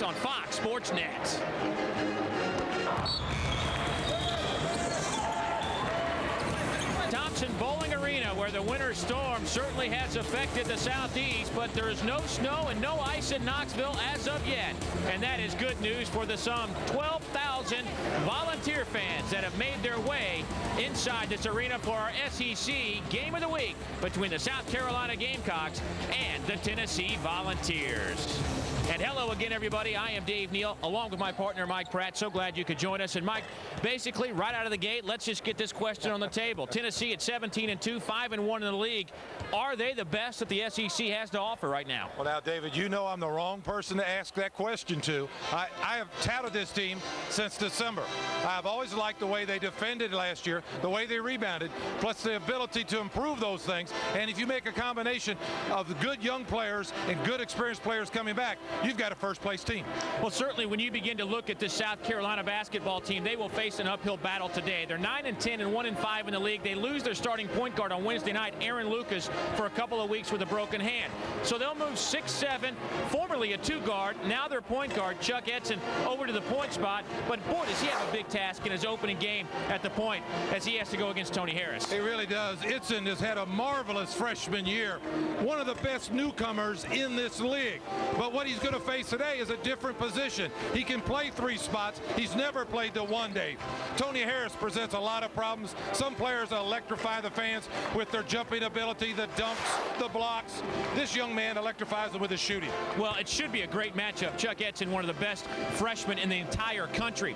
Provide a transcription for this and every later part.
next on Fox Sports Net. Thompson Bowling Arena, where the winter storm certainly has affected the southeast, but there is no snow and no ice in Knoxville as of yet. And that is good news for the some 12,000 volunteer fans that have made their way inside this arena for our SEC Game of the Week between the South Carolina Gamecocks and the Tennessee Volunteers. And hello again, everybody. I am Dave Neal, along with my partner, Mike Pratt. So glad you could join us. And, Mike, basically, right out of the gate, let's just get this question on the table. Tennessee at 17-2, 5-1 in the league. Are they the best that the SEC has to offer right now? Well, now, David, you know I'm the wrong person to ask that question to. I have touted this team since December. I've always liked the way they defended last year, the way they rebounded, plus the ability to improve those things. And if you make a combination of good young players and good experienced players coming back, you've got a first-place team. Well, certainly when you begin to look at the South Carolina basketball team, they will face an uphill battle today. They're 9-10 and 1-5 in the league. They lose their starting point guard on Wednesday night, Aaron Lucas, for a couple of weeks with a broken hand. So they'll move 6'7", formerly a two-guard, now their point guard, Chuck Edson, over to the point spot. But, boy, does he have a big task in his opening game at the point as he has to go against Tony Harris. He really does. Edson has had a marvelous freshman year, one of the best newcomers in this league. But what he's going to face today is a different position. He can play three spots. He's never played the one day. Tony Harris presents a lot of problems. Some players electrify the fans with their jumping ability, the dunks, the blocks. This young man electrifies them with his shooting. Well, it should be a great matchup. Chuck Edson, one of the best freshmen in the entire country.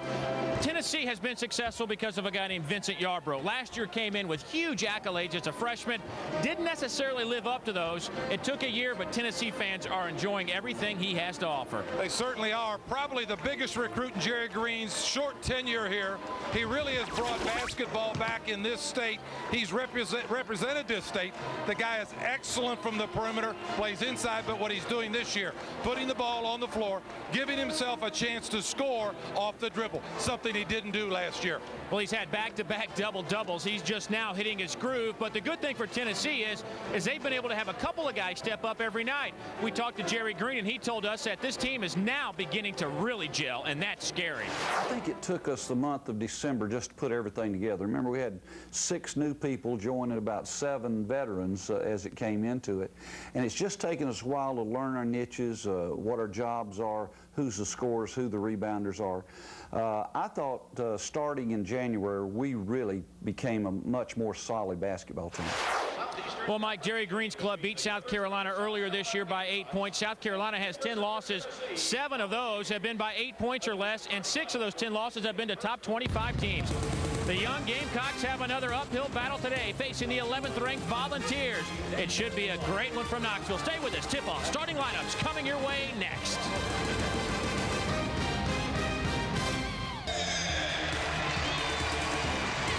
Tennessee has been successful because of a guy named Vincent Yarbrough. Last year came in with huge accolades as a freshman. Didn't necessarily live up to those. It took a year, but Tennessee fans are enjoying everything he has to offer. They certainly are. Probably the biggest recruit in Jerry Green's short tenure here. He really has brought basketball back in this state. He's represented this state. The guy is excellent from the perimeter, plays inside, but what he's doing this year, putting the ball on the floor, giving himself a chance to score off the dribble, something he didn't do last year. Well, he's had back-to-back double-doubles. He's just now hitting his groove. But the good thing for Tennessee is they've been able to have a couple of guys step up every night. We talked to Jerry Green, and he told us that this team is now beginning to really gel, and that's scary. I think it took us the month of December just to put everything together. Remember, we had 6 new people joining, about 7 veterans as it came into it. And it's just taken us a while to learn our niches, what our jobs are, who's the scorers, who the rebounders are. I thought starting in January, we really became a much more solid basketball team. Well, Mike, Jerry Green's club beat South Carolina earlier this year by 8 points. South Carolina has 10 losses. 7 of those have been by 8 points or less, and 6 of those 10 losses have been to top 25 teams. The young Gamecocks have another uphill battle today, facing the 11th-ranked Volunteers. It should be a great one from Knoxville. Stay with us. Tip-off starting lineups coming your way next.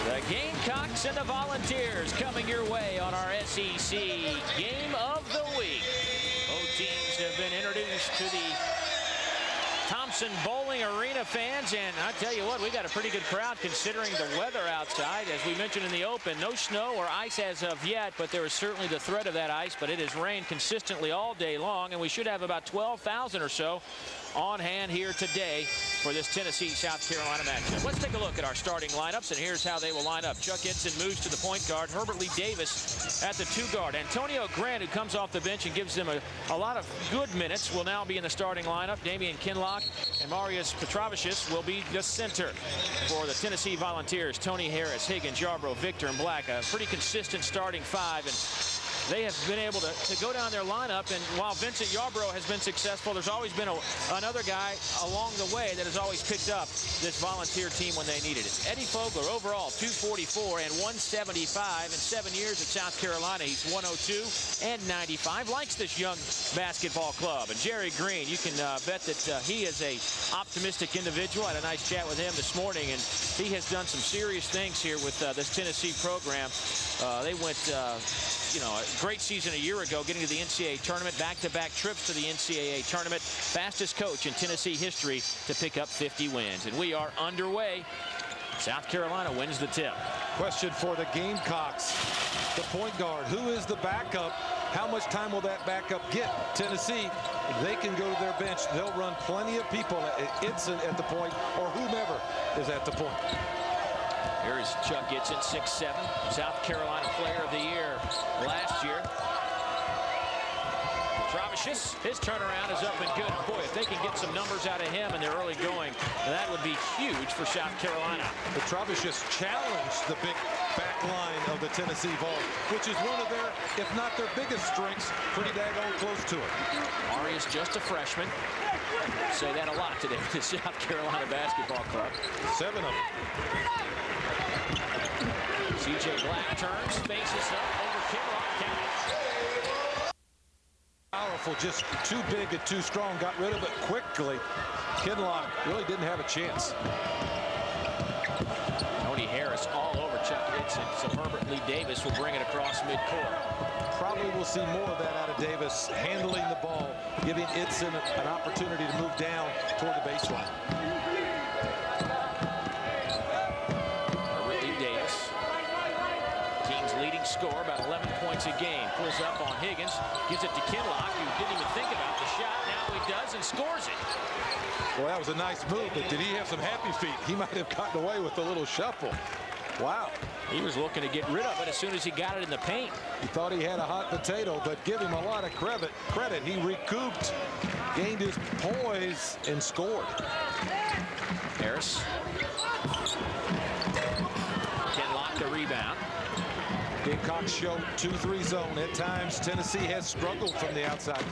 The Gamecocks and the Volunteers coming your way on our SEC Game of the Week. Both teams have been introduced to the Thompson Bowling Arena fans, and I tell you what, we got a pretty good crowd considering the weather outside. As we mentioned in the open, no snow or ice as of yet, but there is certainly the threat of that ice, but it has rained consistently all day long, and we should have about 12,000 or so on hand here today for this Tennessee-South Carolina matchup. Let's take a look at our starting lineups, and here's how they will line up. Chuck Edson moves to the point guard. Herbert Lee Davis at the 2 guard. Antonio Grant, who comes off the bench and gives them a lot of good minutes, will now be in the starting lineup. Damian Kinlock and Marius Petrovicius will be the center for the Tennessee Volunteers. Tony Harris, Higgins, Yarbrough, Victor, and Black. A pretty consistent starting 5, and they have been able to go down their lineup, and while Vincent Yarbrough has been successful, there's always been another guy along the way that has always picked up this Volunteer team when they needed it. Eddie Fogler, overall 244 and 175 in 7 years at South Carolina. He's 102 and 95. Likes this young basketball club. And Jerry Green, you can bet that he is a optimistic individual. I had a nice chat with him this morning, and he has done some serious things here with this Tennessee program. They went you know, a great season a year ago, getting to the NCAA tournament, back-to-back trips to the NCAA tournament. Fastest coach in Tennessee history to pick up 50 wins. And we are underway South Carolina wins the tip. Question for the Gamecocks. The point guard, who is the backup? How much time will that backup get? Tennessee, they can go to their bench. They'll run plenty of people. Itson at the point, or whomever is at the point. Here is Chuck Itson, 6'7", South Carolina Player of the Year last year. Travascus, his turnaround is up and good. Boy, if they can get some numbers out of him in their early going, that would be huge for South Carolina. But Travascus challenged the big back line of the Tennessee Vols, which is one of their, if not their biggest strengths, pretty daggone close to it. Ari is just a freshman. Say that a lot today with the South Carolina Basketball Club. 7 of them. C.J. Black turns, faces up over Kinlock. Powerful, just too big and too strong. Got rid of it quickly. Kinlock really didn't have a chance. Tony Harris all over Chuck Itson. So Herbert Lee Davis will bring it across midcourt. Probably will see more of that out of Davis, handling the ball, giving Itson an opportunity to move down toward the baseline. Herbert Lee Davis, team's leading scorer, about 11 points a game. Pulls up on Higgins, gives it to Kinlock, who didn't even think about the shot. Now he does and scores it. Well, that was a nice move, but did he have some happy feet? He might have gotten away with a little shuffle. Wow. He was looking to get rid of it as soon as he got it in the paint. He thought he had a hot potato, but give him a lot of credit. He recouped, gained his poise, and scored. Harris. Kinlock the rebound. Gamecocks show 2-3 zone. At times, Tennessee has struggled from the outside.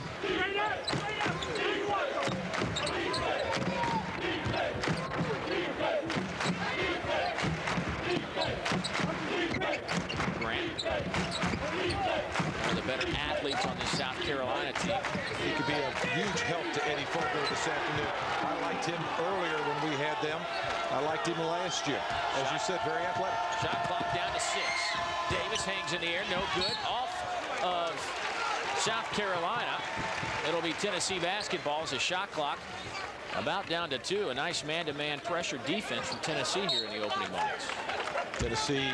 Grant, one of the better athletes on this South Carolina team. He could be a huge help to Eddie Fogler this afternoon. I liked him earlier when we had them. I liked him last year. As you said, very athletic. Shot clock down to 6. Davis hangs in the air, no good. Off of South Carolina. It'll be Tennessee basketball as a shot clock about down to 2. A nice man-to-man pressure defense from Tennessee here in the opening moments. Tennessee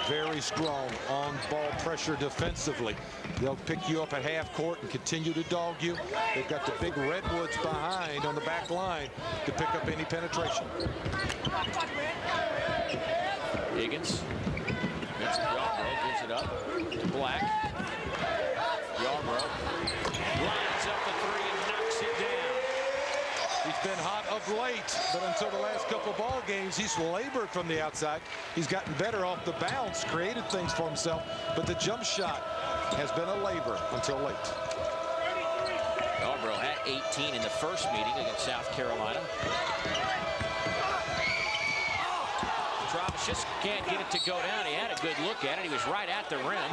very strong on ball pressure defensively. They'll pick you up at half court and continue to dog you. They've got the big redwoods behind on the back line to pick up any penetration. Higgins. Vincent Yarbrough gives it up to Black. Yarbrough lines up the 3 and knocks it down. He's been hot of late, but until the last couple ball games, he's labored from the outside. He's gotten better off the bounce, created things for himself, but the jump shot has been a labor until late. Yarbrough had 18 in the first meeting against South Carolina. Travascus can't get it to go down. He had a good look at it. He was right at the rim.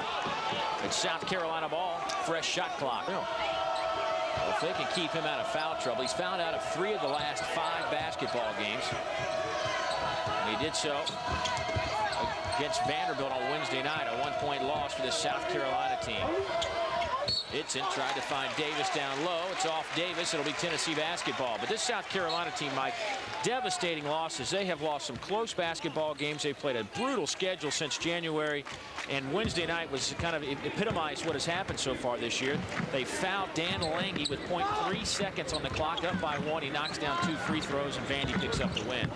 It's South Carolina ball. Fresh shot clock. Well, if they can keep him out of foul trouble, he's fouled out of 3 of the last 5 basketball games. And he did so against Vanderbilt on Wednesday night, a 1-point loss for the South Carolina team. Itson tried to find Davis down low. It's off Davis. It'll be Tennessee basketball. But this South Carolina team, Mike, devastating losses. They have lost some close basketball games. They've played a brutal schedule since January. And Wednesday night was kind of epitomized what has happened so far this year. They fouled Dan Lange with 0.3 seconds on the clock, up by 1. He knocks down 2 free throws, and Vandy picks up the win.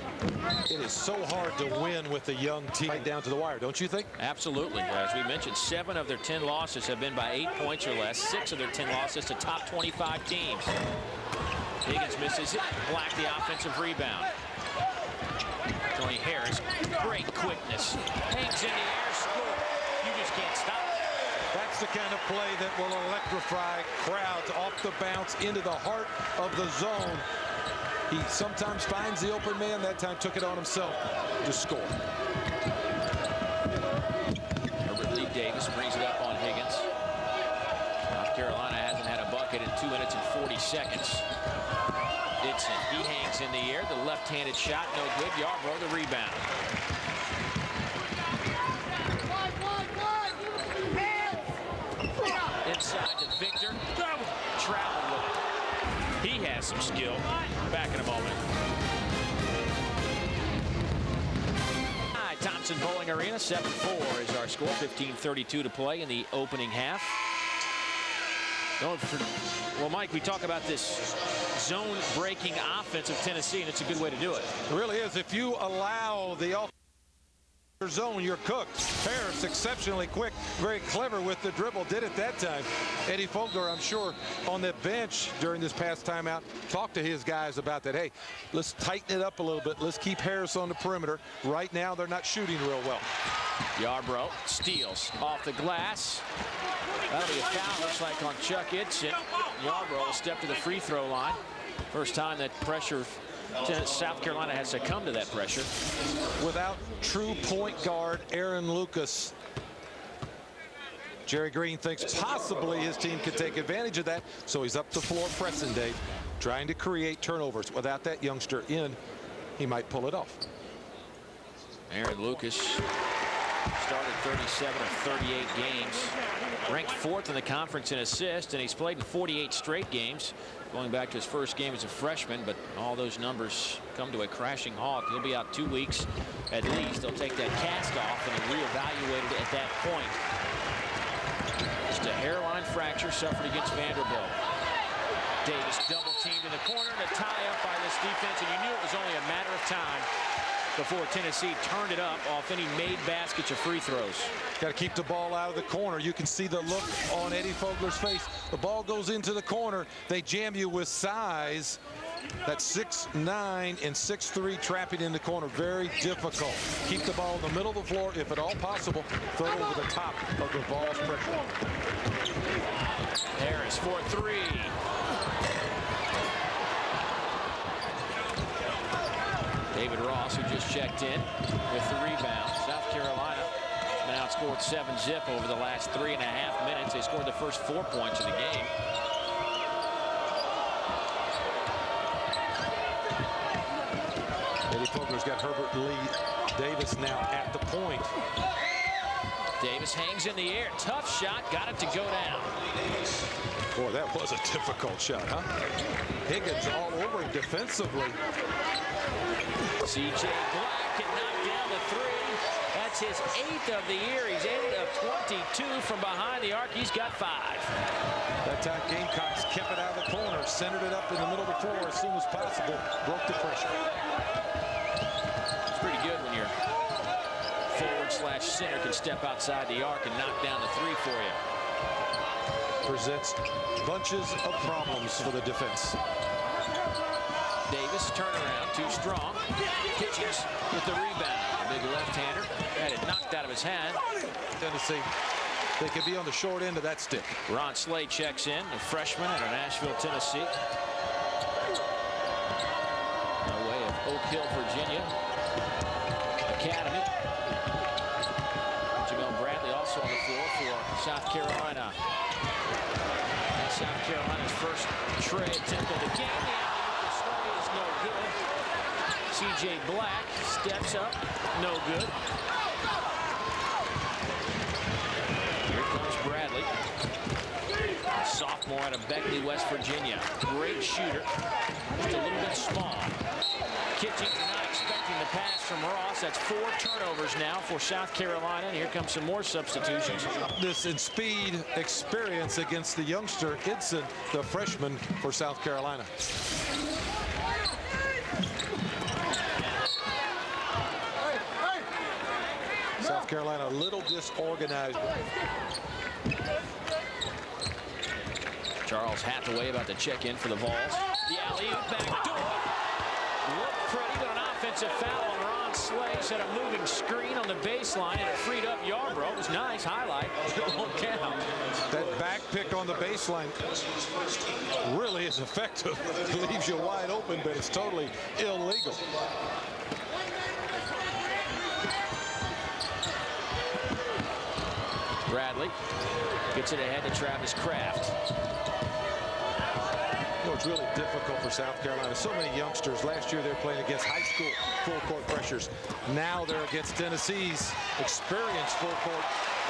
It is so hard to win with a young team right down to the wire, don't you think? Absolutely. As we mentioned, 7 of their 10 losses have been by 8 points or less. 6 of their 10 losses to top 25 teams. Higgins misses it. Black the offensive rebound. Tony Harris, great quickness. Hangs in the air, score. You just can't stop it. That's the kind of play that will electrify crowds off the bounce into the heart of the zone. He sometimes finds the open man. That time took it on himself to score. Herbert Lee Davis brings it up on Higgins. South Carolina hasn't had a bucket in 2 minutes and 40 seconds. Itson, he hangs in the air. The left-handed shot, no good. Yarbrough the rebound. Inside to Victor. Traveled with it. He has some skill. Back in a moment. Johnson Bowling Arena. 7-4 is our score. 15:32 to play in the opening half. Well, Mike, we talk about this zone-breaking offense of Tennessee, and it's a good way to do it. It really is. If you allow the zone, you're cooked. Harris exceptionally quick, very clever with the dribble, did it that time. Eddie Fogler, I'm sure, on the bench during this past timeout, talked to his guys about that. Hey, let's tighten it up a little bit. Let's keep Harris on the perimeter. Right now, they're not shooting real well. Yarbrough steals off the glass. That'll be a foul, looks like, on Chuck Idson. Yarbrough will step to the free throw line. First time that pressure, South Carolina has succumbed to that pressure. Without true point guard Aaron Lucas, Jerry Green thinks possibly his team could take advantage of that, so he's up the floor pressing, Dave, trying to create turnovers. Without that youngster in, he might pull it off. Aaron Lucas started 37 of 38 games, ranked 4th in the conference in assists, and he's played in 48 straight games, going back to his first game as a freshman. But all those numbers come to a crashing halt. He'll be out 2 weeks at least. They'll take that cast off and reevaluate it at that point. Just a hairline fracture suffered against Vanderbilt. Davis double teamed in the corner, and a tie up by this defense, and you knew it was only a matter of time before Tennessee turned it up off any made baskets or free throws. Got to keep the ball out of the corner. You can see the look on Eddie Fogler's face. The ball goes into the corner. They jam you with size. That's 6'9" and 6'3", trapping in the corner. Very difficult. Keep the ball in the middle of the floor, if at all possible. Throw it over the top of the ball's pressure. Harris for 3. David Ross, who just checked in with the rebound. South Carolina has been outscored 7-zip over the last 3.5 minutes. They scored the first 4 points of the game. Eddie Fogler's got Herbert Lee Davis now at the point. Davis hangs in the air. Tough shot. Got it to go down. Boy, that was a difficult shot, huh? Higgins all over him defensively. C.J. Black can knock down the 3. That's his 8th of the year. He's 8 of 22 from behind the arc. He's got 5. That time Gamecocks kept it out of the corner, centered it up in the middle of the floor as soon as possible, broke the pressure. It's pretty good when your forward/center can step outside the arc and knock down the 3 for you. Presents bunches of problems for the defense. Davis, turnaround, too strong. Hitchens with the rebound. Big left-hander had it knocked out of his hand. Tennessee, they could be on the short end of that stick. Ron Slade checks in, a freshman out of Nashville, Tennessee. By way of Oak Hill, Virginia Academy. Jamel Bradley also on the floor for South Carolina. And South Carolina's first tray attempt of the game. No good. C.J. Black steps up. No good. Here comes Bradley. A sophomore out of Beckley, West Virginia. Great shooter. Just a little bit small. Kitchings not expecting the pass from Ross. That's 4 turnovers now for South Carolina. And here comes some more substitutions. This in speed experience against the youngster Idson, the freshman for South Carolina. South Carolina a little disorganized. Charles Hathaway about to check in for the Vols. The alley-oop back door. Looked pretty, but an offensive foul on Ron Slade. Set a moving screen on the baseline, and it freed up Yarbrough. It was nice. Highlight. Don't count. That back pick on the baseline really is effective. Leaves you wide open, but it's totally illegal. Bradley gets it ahead to Travis Kraft. You know, it's really difficult for South Carolina. So many youngsters. Last year they were playing against high school full-court pressures. Now they're against Tennessee's experienced full-court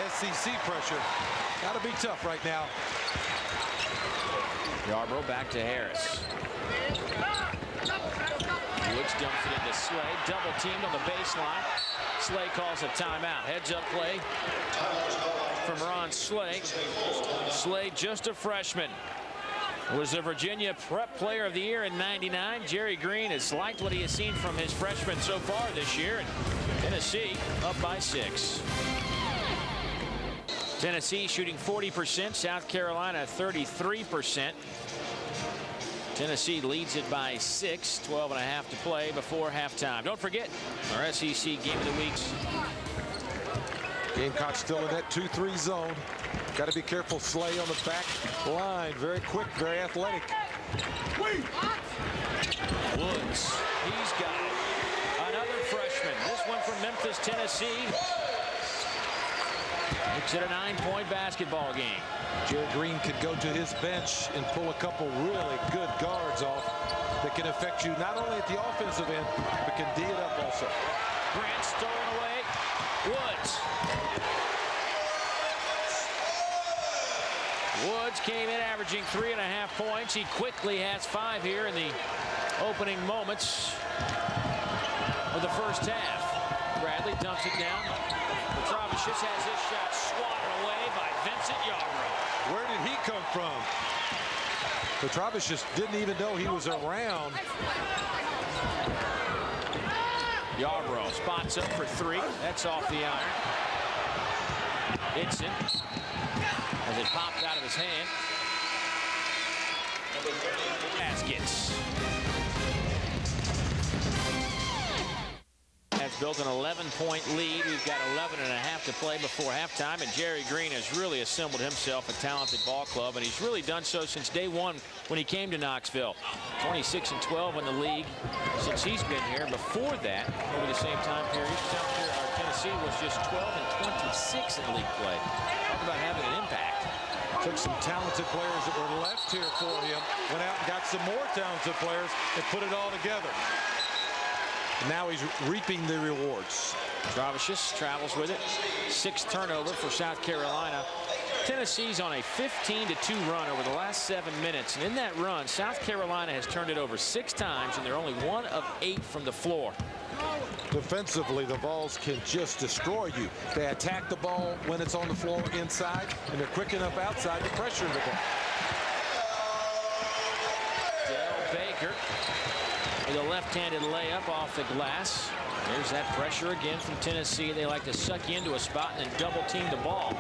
SEC pressure. Got to be tough right now. Yarbrough back to Harris. Woods dumps it into Slade. Double teamed on the baseline. Slay calls a timeout. Heads up play from Ron Slay. Slay, just a freshman, was the Virginia Prep Player of the Year in '99. Jerry Green has liked what he has seen from his freshmen so far this year. And Tennessee up by 6. Tennessee shooting 40%, South Carolina 33%. Tennessee leads it by 6, 12.5 to play before halftime. Don't forget our SEC Game of the Weeks. Gamecocks still in that 2-3 zone. Got to be careful. Slay on the back line. Very quick, very athletic. Woods, he's got it. Another freshman. This one from Memphis, Tennessee. Makes it a 9-point basketball game. Jerry Green could go to his bench and pull a couple really good guards off that can affect you not only at the offensive end, but can D it up also. Grant stolen away. Woods. Woods came in averaging 3.5 points. He quickly has 5 here in the opening moments of the first half. Bradley dumps it down. Petrovicius has his shot swatted away by Vincent Yarbrough. Where did he come from? Petrovicius didn't even know he was around. Yarbrough spots up for 3. That's off the iron. Itson, as it popped out of his hand. Baskets. That's built an 11-point lead. We've got 11.5 to play before halftime, and Jerry Green has really assembled himself a talented ball club, and he's really done so since day one when he came to Knoxville. 26-12 in the league since he's been here. Before that, over the same time period, Tennessee was just 12-26 in league play. Talk about having an impact. Took some talented players that were left here for him, went out and got some more talented players and put it all together. Now he's reaping the rewards. Petrovicius travels with it. 6th turnover for South Carolina. Tennessee's on a 15-2 run over the last 7 minutes. And in that run, South Carolina has turned it over 6 times, and they're only 1 of 8 from the floor. Defensively, the Vols can just destroy you. They attack the ball when it's on the floor inside, and they're quick enough outside to pressure the ball. Dale Baker with a left-handed layup off the glass. There's that pressure again from Tennessee. They like to suck you into a spot and then double-team the ball.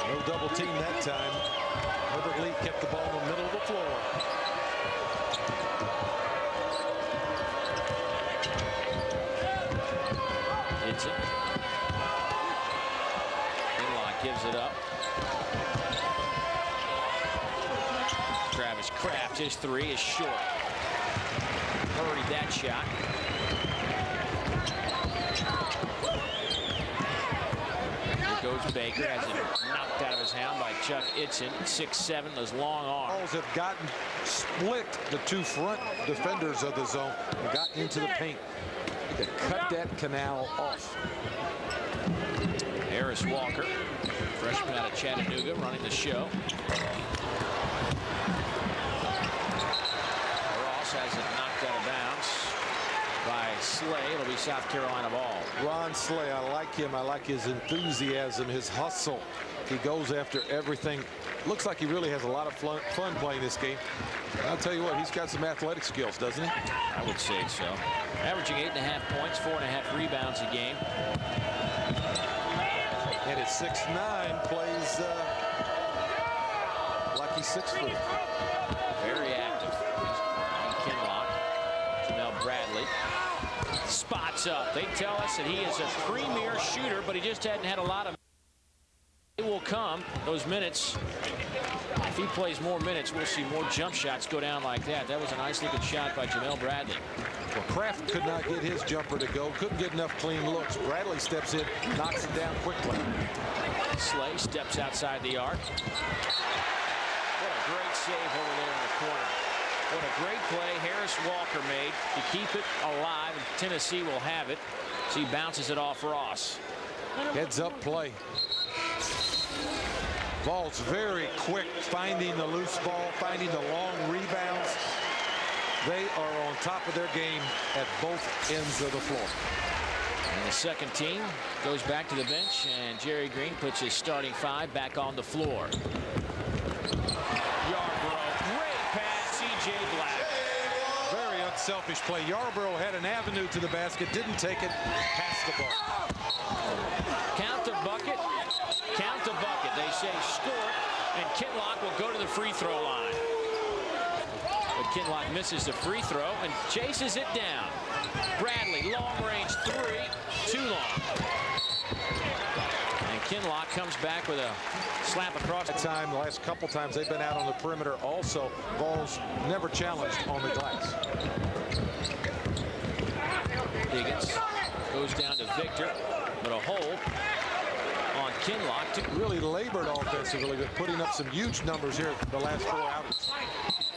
No double-team that time. Herbert Lee kept the ball in the middle of the floor. It's it. Kinlock gives it up. Travis Kraft, his 3 is short. Hurried that shot. Here goes Baker, has it knocked out of his hand by Chuck Itson. 6'7", those long arms. Balls have gotten split the 2 front defenders of the zone and got into the paint. They cut that canal off. Harris Walker, freshman out of Chattanooga, running the show. Ross has it knocked out of bounds by Slay. It'll be South Carolina ball. Ron Slay, I like him. I like his enthusiasm, his hustle. He goes after everything. Looks like he really has a lot of fun playing this game. I'll tell you what, he's got some athletic skills, doesn't he? I would say so. Averaging 8.5 points, 4.5 rebounds a game. And at 6'9", plays like he's 6 foot. Very active. Kinlock. Jamel Bradley. Spots up. They tell us that he is a premier shooter, but he just hadn't had a lot of. It will come, those minutes. If he plays more minutes, we'll see more jump shots go down like that. That was a nice looking shot by Jamel Bradley. Well, Kraft could not get his jumper to go. Couldn't get enough clean looks. Bradley steps in, knocks it down quickly. Slay steps outside the arc. What a great save over there in the corner. What a great play Harris Walker made to keep it alive. And Tennessee will have it. So he bounces it off Ross. Heads up play. Vols very quick finding the loose ball, finding the long rebounds. They are on top of their game at both ends of the floor. And the second team goes back to the bench, and Jerry Green puts his starting 5 back on the floor. Yarborough, great pass, C.J. Black. Very unselfish play. Yarborough had an avenue to the basket, didn't take it, passed the ball. Count the bucket. Count the bucket. They say score it, and Kinloch will go to the free throw line. But Kinloch misses the free throw and chases it down. Bradley, long range 3, too long. And Kinloch comes back with a slap across the time. The last couple times they've been out on the perimeter also. Balls never challenged on the glass. Higgins goes down to Victor, but a hold on Kinloch. Really labored offensively, but putting up some huge numbers here the last 4 outings.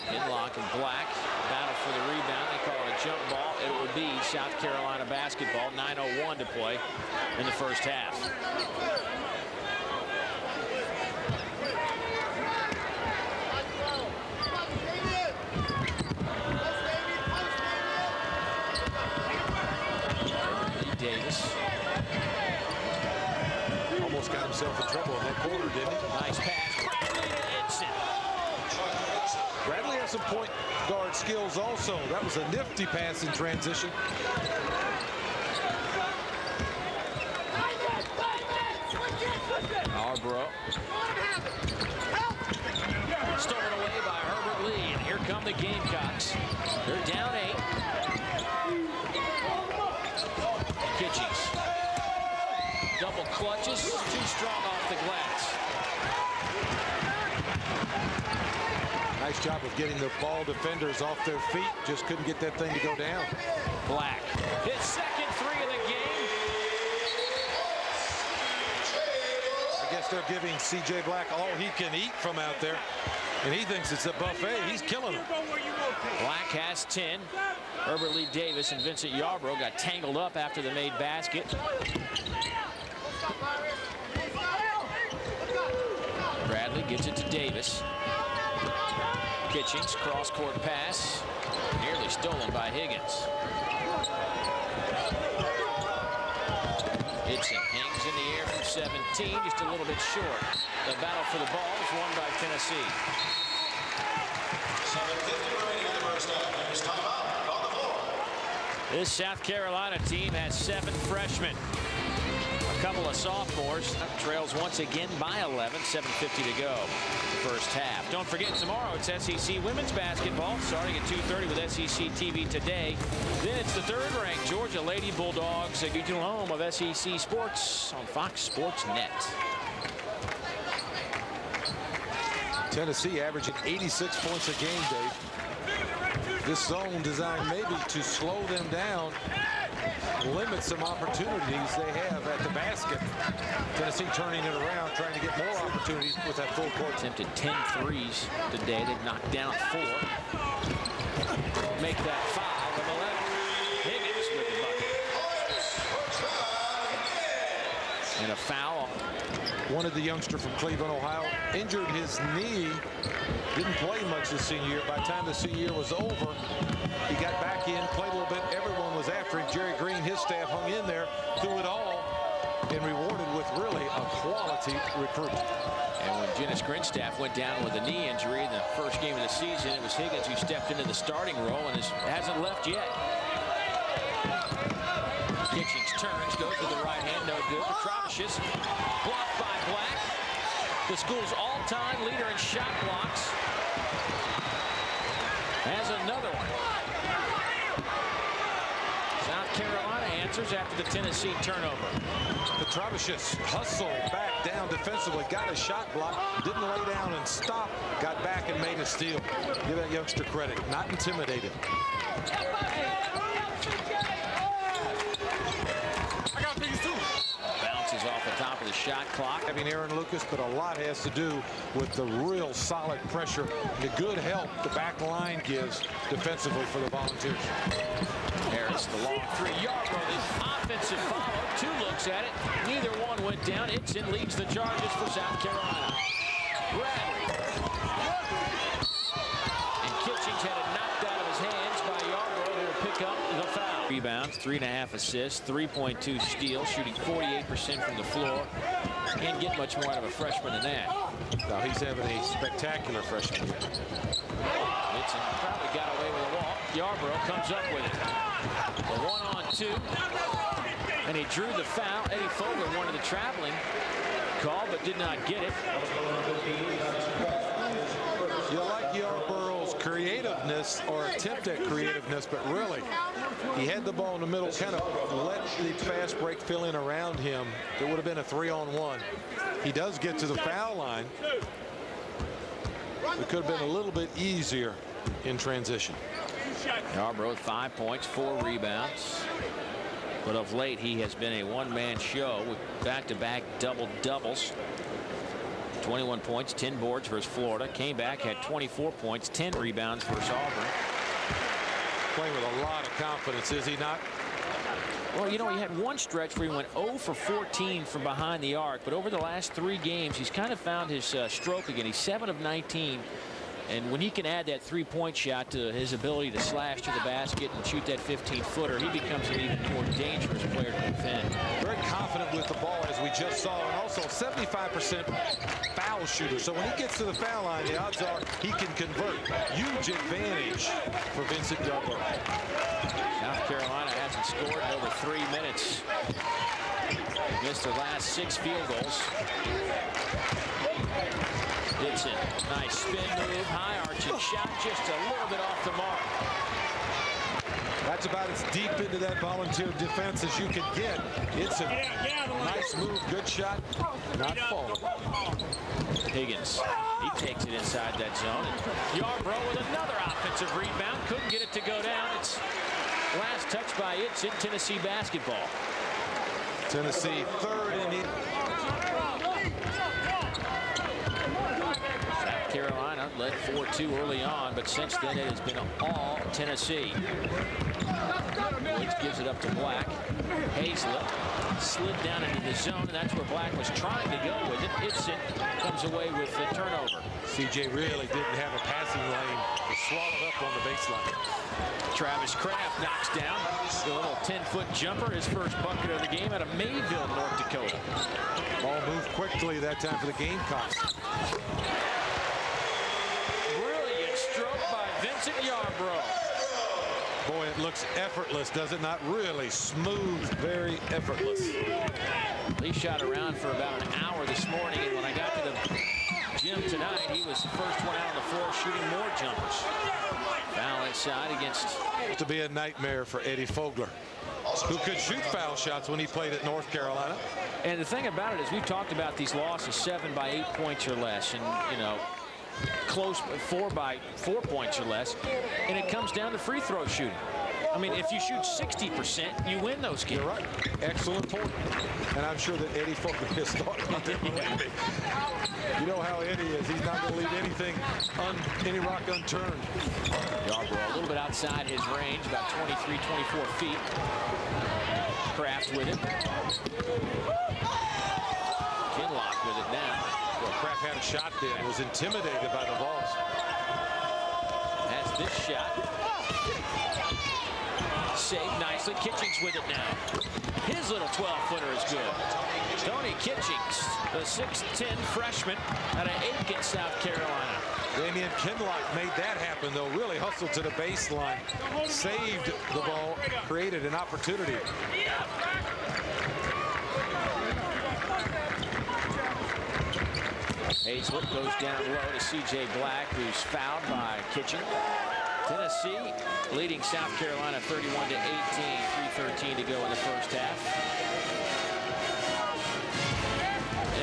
Kinloch and Black battle for the rebound. They call it a jump ball. It would be South Carolina basketball. 9:01 to play in the first half. Lee Davis. Almost got himself in trouble in that corner, didn't he? Nice pass. Bradley to Edson. Bradley has some point guard skills also. That was a nifty pass in transition. Yarborough. Stolen away by Herbert Lee. And here come the Gamecocks. They're down 8. Kitchings. Double clutches. Too strong off the glass. Nice job of getting the ball defenders off their feet. Just couldn't get that thing to go down. Black. His second 3 of the game. I guess they're giving C.J. Black all he can eat from out there. And he thinks it's a buffet. He's killing him. Black has 10. Herbert Lee Davis and Vincent Yarborough got tangled up after the made basket. Bradley gives it to Davis. Kitchings, cross-court pass. Nearly stolen by Higgins. Edson hangs in the air from 17, just a little bit short. The battle for the ball is won by Tennessee. 7:50 remaining in the first half. There's timeout on the floor. This South Carolina team has 7 freshmen. A couple of sophomores. Trails once again by 11. 7:50 to go. First half. Don't forget, tomorrow it's SEC women's basketball starting at 2:30 with SEC TV Today. Then it's the 3rd-ranked Georgia Lady Bulldogs, a regional home of SEC Sports on Fox Sports Net. Tennessee averaging 86 points a game, Dave. This zone designed maybe to slow them down, limit some opportunities they have at the basket. Tennessee turning it around, trying to get more opportunities with that full court. Attempted 10 threes today. They've knocked down 4. Make that 5 of 11. Higgins with the bucket. And a foul. One of the youngster from Cleveland, Ohio, injured his knee. Didn't play much this senior year. By the time the senior year was over, he got back in, played a little bit. Everyone was after him. Jerry Green, his staff hung in there through it all and rewarded with really a quality recruit. And when Janice Grinstaff went down with a knee injury in the first game of the season, it was Higgins who stepped into the starting role and hasn't left yet. Kitchings turns, goes to the right hand, no good. Petrovicius blocked by Black. The school's all-time leader in shot blocks. Has another one. South Carolina answers after the Tennessee turnover. Petrovicius hustled back down defensively, got a shot block, didn't lay down and stop, got back and made a steal. Give that youngster credit, not intimidated. Bounces off the top of the shot clock. Having Aaron Lucas, but a lot has to do with the real solid pressure, the good help the back line gives defensively for the Volunteers. Harris, the long 3. Yarborough, the offensive follow. 2 looks at it. Neither one went down. Edson leads the charges for South Carolina. Bradley. And Kitchings had it knocked out of his hands by Yarborough, who will pick up the foul. Rebounds. 3.5 assists, 3.2 steals, shooting 48% from the floor. Can't get much more out of a freshman than that. Now he's having a spectacular freshman year. Vincent probably got away with a walk. Yarbrough comes up with it. The 1-on-2. And he drew the foul. Eddie Fogler wanted the traveling call, but did not get it. You like Yarborough's creativeness or attempt at creativeness, but really, he had the ball in the middle, kind of let the fast break fill in around him. It would have been a 3-on-1. He does get to the foul line. It could have been a little bit easier in transition. Yarbrough with 5 points, 4 rebounds. But of late, he has been a one-man show with back-to-back double-doubles. 21 points, 10 boards versus Florida. Came back, had 24 points, 10 rebounds versus Auburn. Playing with a lot of confidence, is he not? Well, you know, he had one stretch where he went 0 for 14 from behind the arc. But over the last 3 games, he's kind of found his stroke again. He's 7 of 19. And when he can add that 3-point shot to his ability to slash to the basket and shoot that 15-footer, he becomes an even more dangerous player to defend. Very confident with the ball, as we just saw, and also 75% foul shooter. So when he gets to the foul line, the odds are he can convert. Huge advantage for Vincent Yarbrough. South Carolina hasn't scored in over 3 minutes. They missed their last 6 field goals. Dixon, nice spin move, high arching shot, just a little bit off the mark. That's about as deep into that volunteer defense as you can get. It's a nice move, good shot, not falling. Higgins, he takes it inside that zone. Yarbrough with another offensive rebound, couldn't get it to go down. It's last touch by Itchen, Tennessee basketball. Tennessee third in the... Carolina led 4-2 early on, but since then it has been all Tennessee. Woods gives it up to Black. Hazlett slid down into the zone, and that's where Black was trying to go with it. Itchen comes away with the turnover. CJ really didn't have a passing lane. He swallowed up on the baseline. Travis Kraft knocks down the little 10-foot jumper, his first bucket of the game out of Mayville, North Dakota. Ball moved quickly that time for the Gamecocks. Vincent Yarbrough. Boy, it looks effortless, does it not? Really smooth, very effortless. He shot around for about an hour this morning, and when I got to the gym tonight, he was the first one out on the floor shooting more jumpers. Foul inside against... To be a nightmare for Eddie Fogler, who could shoot foul shots when he played at North Carolina. And the thing about it is we've talked about these losses 7 by 8 points or less, and, you know, close 4 by 4 points or less, and it comes down to free throw shooting. I mean, if you shoot 60%, you win those games. You're right. Excellent point. And I'm sure that Eddie Fogler is thought about it. You know how Eddie is. He's not going to leave anything, any rock unturned. Yarbrough a little bit outside his range, about 23, 24 feet. Kraft with it. Kinlock with it now. Well, Kraft had a shot there and was intimidated by the balls. Has this shot. Saved nicely. Kitchings with it now. His little 12-footer is good. Tony Kitchings, the 6'10 freshman out of Aiken, South Carolina. Damian Kinlock made that happen, though. Really hustled to the baseline. Saved the ball. Created an opportunity. Hazlett goes down low to C.J. Black, who's fouled by Kitchen. Tennessee leading South Carolina 31-18, 3:13 to go in the first half.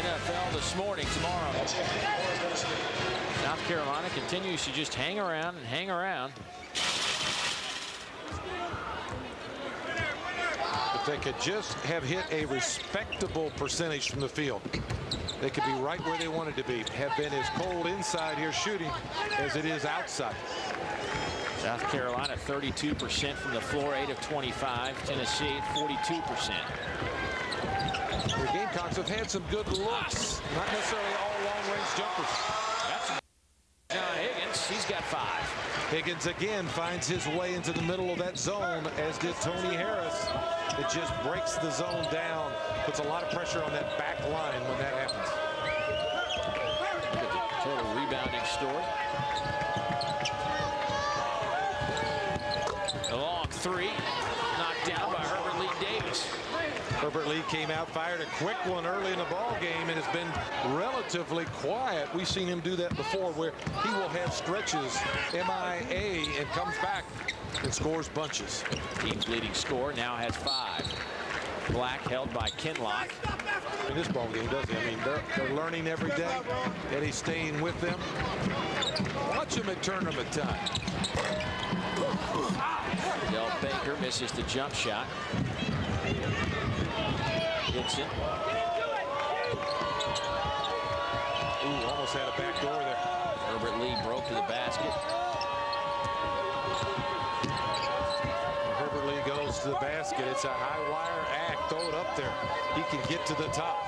NFL this morning, tomorrow. South Carolina continues to just hang around and hang around. If they could just have hit a respectable percentage from the field, they could be right where they wanted to be. Have been as cold inside here shooting as it is outside. South Carolina 32% from the floor, 8 of 25. Tennessee 42%. The Gamecocks have had some good looks, not necessarily all long-range jumpers. That's John Higgins. He's got 5. Higgins again finds his way into the middle of that zone, as did Tony Harris. It just breaks the zone down, puts a lot of pressure on that back line when that happens. Total rebounding story. A long three, knocked down by Herbert Lee Davis. Herbert Lee came out, fired a quick one early in the ball game, and has been relatively quiet. We've seen him do that before, where he will have stretches, MIA, and comes back and scores bunches. Team's leading scorer now has 5. Black held by Kinlock. In this ball game, does he? I mean, they're learning every day, and he's staying with them. Watch him at tournament time. Del Baker misses the jump shot. Gibson. Ooh, almost had a back door there. Herbert Lee broke to the basket. Herbert Lee goes to the basket. It's a high wire act. Throw it up there. He can get to the top.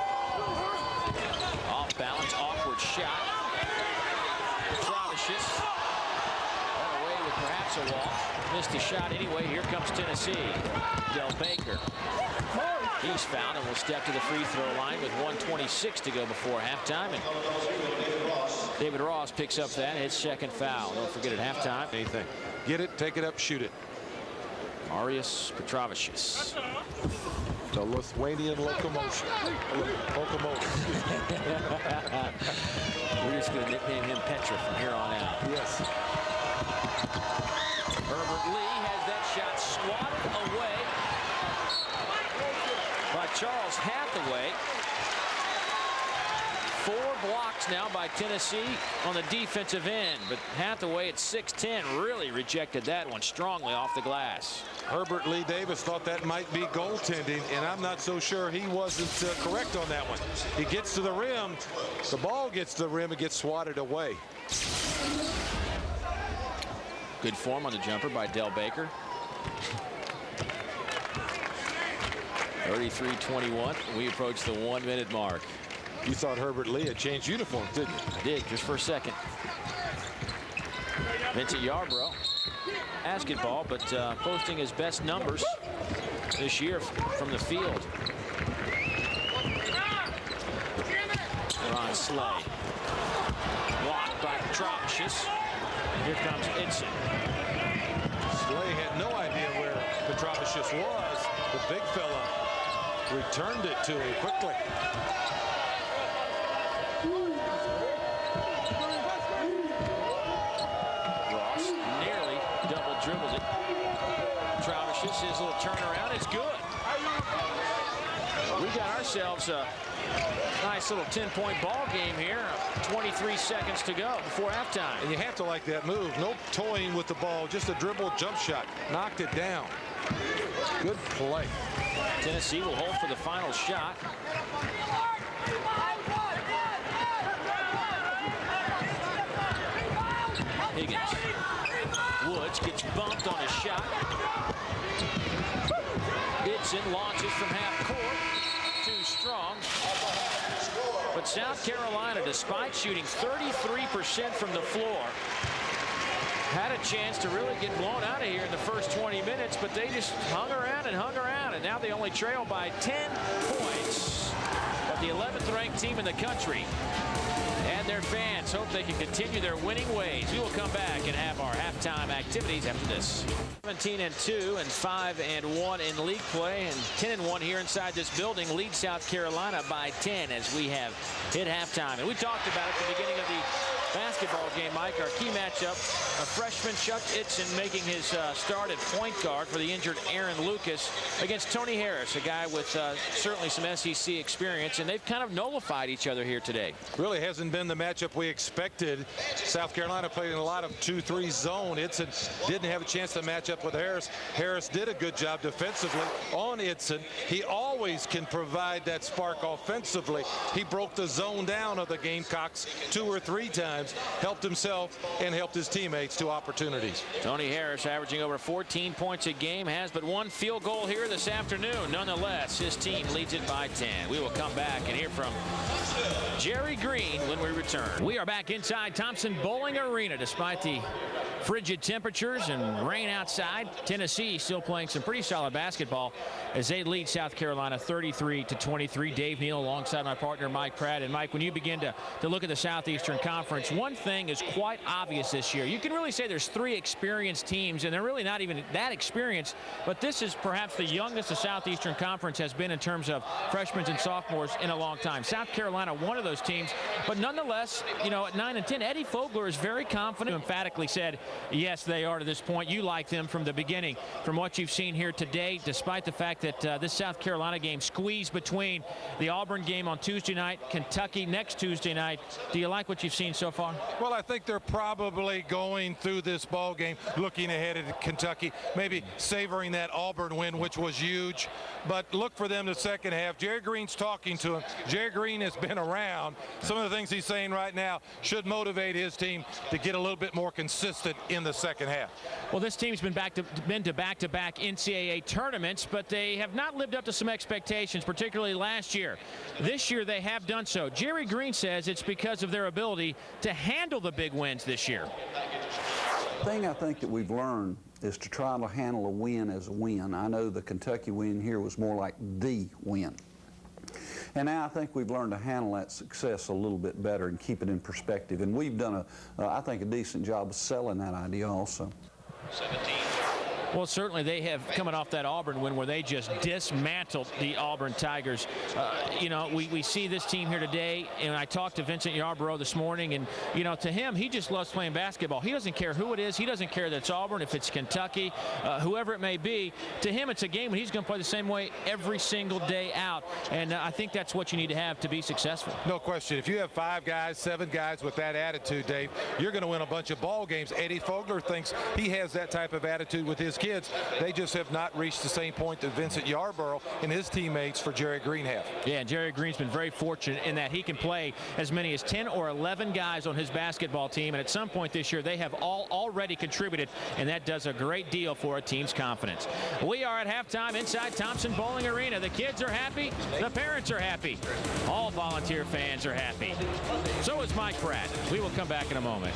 Off balance, awkward shot. Petralicious. Got away with perhaps a walk. Missed a shot anyway. Here comes Tennessee. Del Baker. He's fouled and will step to the free throw line with 1:26 to go before halftime. And David Ross picks up that, his second foul. Don't forget at halftime. Anything. Get it, take it up, shoot it. Marius Petralicious. The Lithuanian locomotion. Locomotive. We're just going to nickname him Petra from here on out. Yes. Herbert Lee has that shot swatted away by Charles Hathaway. 4 blocks now by Tennessee on the defensive end, but Hathaway at 6'10" really rejected that one strongly off the glass. Herbert Lee Davis thought that might be goaltending, and I'm not so sure he wasn't correct on that one. He gets to the rim, the ball gets to the rim, and gets swatted away. Good form on the jumper by Del Baker. 33-21. We approach the 1-minute mark. You thought Herbert Lee had changed uniforms, didn't you? I did, just for a second. Vincent Yarbrough, basketball, but posting his best numbers this year from the field. Ron Slay. Blocked by Petralicious. Here comes Idson. Slay had no idea where Petralicious was. The big fella returned it to him quickly. Ross nearly double dribbled it. Petralicious, his little turnaround is good. We got ourselves a nice little 10-point ball game here. 23 seconds to go before halftime. And you have to like that move. No toying with the ball, just a dribble jump shot. Knocked it down. Good play. Tennessee will hold for the final shot. Higgins. Woods gets bumped on a shot. Idson launches from half court. Too strong. But South Carolina, despite shooting 33% from the floor, had a chance to really get blown out of here in the first 20 minutes, but they just hung around, and now they only trail by 10 points. But the 11th ranked team in the country and their fans hope they can continue their winning ways. We will come back and have our halftime activities after this. 17-2 and 5-1 in league play, and 10-1 here inside this building. Lead South Carolina by 10 as we have hit halftime. And we talked about at the beginning of the basketball game, Mike, our key matchup, a freshman Chuck Idson making his start at point guard for the injured Aaron Lucas against Tony Harris, a guy with certainly some SEC experience, and they've kind of nullified each other here today. Really hasn't been the matchup we expected. South Carolina played in a lot of 2-3 zone. Idson didn't have a chance to match up with Harris. Harris did a good job defensively on Idson. He always can provide that spark offensively. He broke the zone down of the Gamecocks 2 or 3 times, helped himself and helped his teammates to opportunities. Tony Harris averaging over 14 points a game, has but 1 field goal here this afternoon. Nonetheless, his team leads it by 10. We will come back and hear from Jerry Green when we return. We are back inside Thompson Bowling Arena despite the frigid temperatures and rain outside. Tennessee still playing some pretty solid basketball as they lead South Carolina 33-23. Dave Neal alongside my partner Mike Pratt. And Mike, when you begin to look at the Southeastern Conference, one thing is quite obvious this year. You can really say there's 3 experienced teams, and they're really not even that experienced, but this is perhaps the youngest the Southeastern Conference has been in terms of freshmen and sophomores in a long time. South Carolina, one of those teams, but nonetheless, you know, at 9 and 10, Eddie Fogler is very confident, emphatically said, yes, they are to this point. You like them from the beginning. From what you've seen here today, despite the fact that this South Carolina game squeezed between the Auburn game on Tuesday night, Kentucky next Tuesday night, do you like what you've seen so far? Well, I think they're probably going through this ball game looking ahead at Kentucky, maybe savoring that Auburn win, which was huge. But look for them the second half. Jerry Green's talking to him. Jerry Green has been around. Some of the things he's saying right now should motivate his team to get a little bit more consistent in the second half. Well, this team's been to back-to-back NCAA tournaments, but they have not lived up to some expectations, particularly last year. This year they have done so. Jerry Green says it's because of their ability to handle the big wins this year. The thing I think that we've learned is to try to handle a win as a win. I know the Kentucky win here was more like the win. And now I think we've learned to handle that success a little bit better and keep it in perspective. And we've done, I think, a decent job of selling that idea also. 17. Well, certainly they have, coming off that Auburn win where they just dismantled the Auburn Tigers. You know, we see this team here today, and I talked to Vincent Yarborough this morning, and, you know, to him, he just loves playing basketball. He doesn't care who it is. He doesn't care that it's Auburn, if it's Kentucky, whoever it may be. To him, it's a game when he's going to play the same way every single day out, and I think that's what you need to have to be successful. No question. If you have 5 guys, 7 guys with that attitude, Dave, you're going to win a bunch of ball games. Eddie Fogler thinks he has that type of attitude with his kids. They just have not reached the same point that Vincent Yarborough and his teammates for Jerry Green have. Yeah, and Jerry Green's been very fortunate in that he can play as many as 10 or 11 guys on his basketball team, and at some point this year they have all already contributed, and that does a great deal for a team's confidence. We are at halftime inside Thompson Bowling Arena. The kids are happy. The parents are happy. All Volunteer fans are happy. So is Mike Pratt. We will come back in a moment.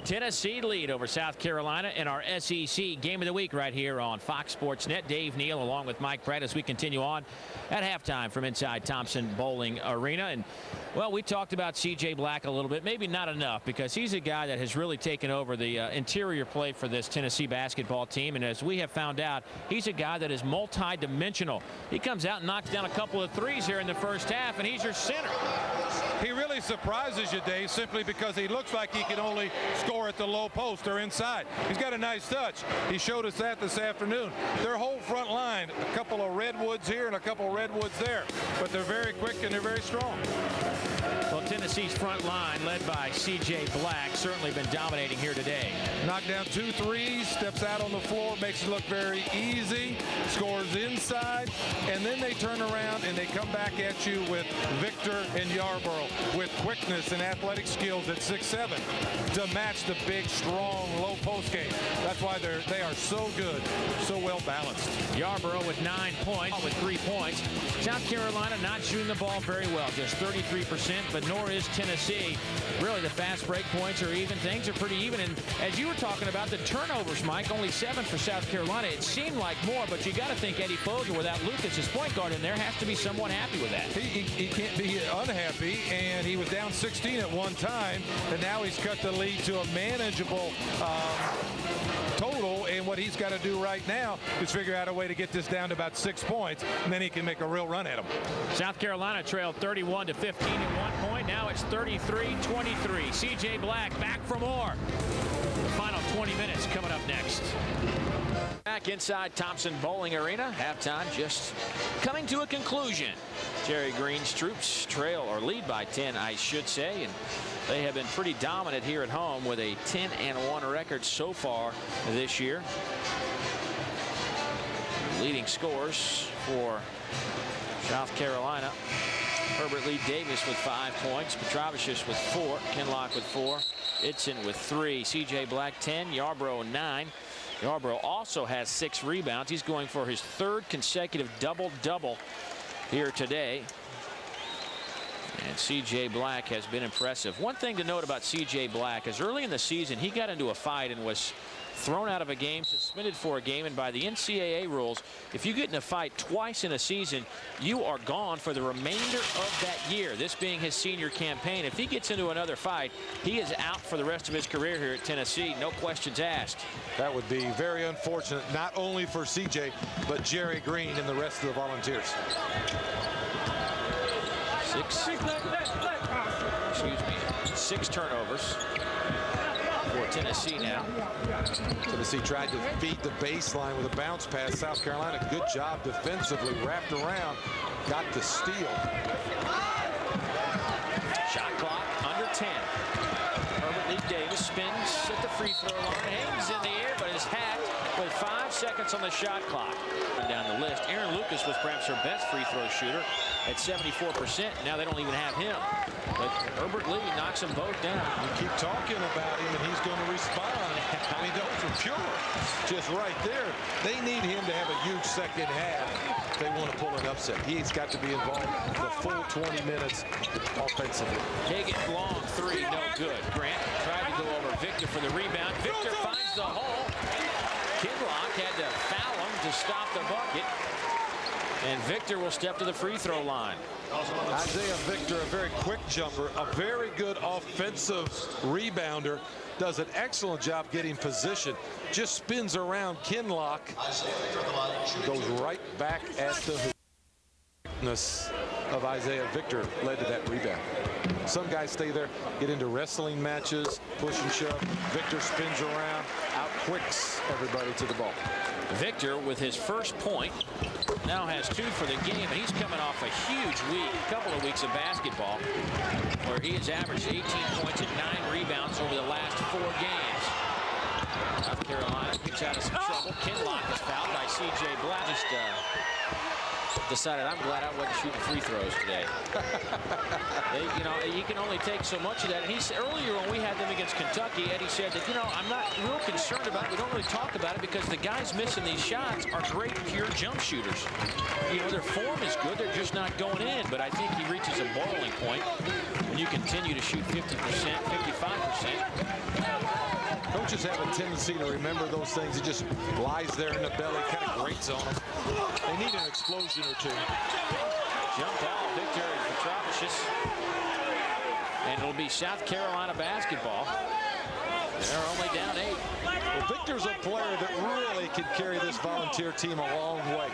Tennessee lead over South Carolina in our SEC Game of the Week right here on Fox Sports Net. Dave Neal along with Mike Pratt as we continue on at halftime from inside Thompson Bowling Arena. And, well, we talked about C.J. Black a little bit, maybe not enough, because he's a guy that has really taken over the interior play for this Tennessee basketball team. And as we have found out, he's a guy that is multi-dimensional. He comes out and knocks down a couple of threes here in the first half, and he's your center. He really surprises you, Dave, simply because he looks like he can only score at the low post or inside. He's got a nice touch. He showed us that this afternoon. Their whole front line, a couple of redwoods here and a couple of redwoods there, but they're very quick and they're very strong. Well, Tennessee's front line, led by C.J. Black, certainly been dominating here today. Knocked down 2 threes, steps out on the floor, makes it look very easy, scores inside, and then they turn around and they come back at you with Victor and Yarborough with quickness and athletic skills at 6'7" to match the big, strong, low post game. That's why they are so good, so well balanced. Yarborough with 9 points, with 3 points. South Carolina not shooting the ball very well, just 33%, but nor is Tennessee. Really, the fast break points are even. Things are pretty even. And as you were talking about the turnovers, Mike, only 7 for South Carolina. It seemed like more, but you got to think Eddie Fogler, without Lucas as point guard in there, has to be somewhat happy with that. He can't be unhappy, and he was down 16 at one time, and now he's cut the lead to a manageable total, and what he's got to do right now is figure out a way to get this down to about 6 points, and then he can make a real run at him. South Carolina trailed 31-15 at one point. Now it's 33-23. C.J. Black back for more. The final 20 minutes coming up next. Back inside Thompson Bowling Arena. Halftime just coming to a conclusion. Jerry Green's troops trail, or lead by 10, I should say, and they have been pretty dominant here at home with a 10-1 record so far this year. Leading scores for South Carolina: Herbert Lee Davis with 5 points, Petrovicius with 4, Kinlock with 4, Itson with 3, C.J. Black 10, Yarborough 9. Yarborough also has 6 rebounds. He's going for his 3rd consecutive double-double here today. And C.J. Black has been impressive. One thing to note about C.J. Black is early in the season he got into a fight and was thrown out of a game, suspended for a game, and by the NCAA rules, if you get in a fight twice in a season, you are gone for the remainder of that year, this being his senior campaign. If he gets into another fight, he is out for the rest of his career here at Tennessee, no questions asked. That would be very unfortunate, not only for CJ, but Jerry Green and the rest of the Volunteers. Six turnovers for Tennessee now. Tennessee tried to feed the baseline with a bounce pass. South Carolina, good job defensively, wrapped around, got the steal. Shot clock under 10. Herbert Lee Davis spins at the free throw line, hangs in the air, but is hacked with 5 seconds on the shot clock. Down the list, Aaron Lucas was perhaps her best free throw shooter at 74%. Now they don't even have him. But Herbert Lee knocks them both down. You keep talking about him, and he's going to respond. I mean, those are pure. Just right there. They need him to have a huge second half if they want to pull an upset. He's got to be involved the full 20 minutes offensively. Hagan long three, no good. Grant tried to go over Victor for the rebound. Victor finds the hole. Kinlock had to foul him to stop the bucket. And Victor will step to the free throw line. Isaiah Victor, a very quick jumper, a very good offensive rebounder, does an excellent job getting position, just spins around Kinlock, goes right back at the hoop. Of Isaiah Victor led to that rebound. Some guys stay there, get into wrestling matches, push and shove. Victor spins around, out quicks everybody to the ball. Victor with his first point now has 2 for the game, and he's coming off a huge week, a couple of weeks of basketball, where he has averaged 18 points and 9 rebounds over the last 4 games. South Carolina gets out of some trouble. Kinlock is fouled by C.J. Black. Just decided I'm glad I wasn't shooting free throws today. You can only take so much of that. And earlier when we had them against Kentucky, Eddie said that, I'm not real concerned about it. We don't really talk about it because the guys missing these shots are great pure jump shooters. Their form is good. They're just not going in. But I think he reaches a boiling point when you continue to shoot 50%, 55%. Coaches have a tendency to remember those things. It just lies there in the belly, kind of grates on them. They need an explosion or two. Jump ball, Victor Petrovicius. And it'll be South Carolina basketball. They're only down 8. Well, Victor's a player that really can carry this Volunteer team a long way.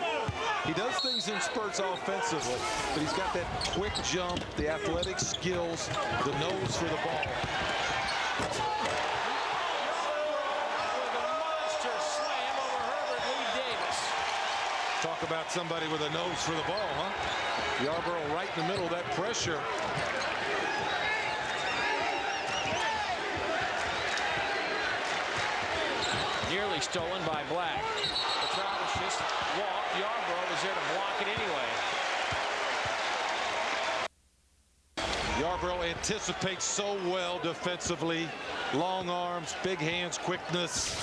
He does things in spurts offensively, but he's got that quick jump, the athletic skills, the nose for the ball. Talk about somebody with a nose for the ball, huh? Yarborough right in the middle of that pressure. Nearly stolen by Black. Petrovicius walked. Yarborough was there to block it anyway. Yarborough anticipates so well defensively. Long arms, big hands, quickness.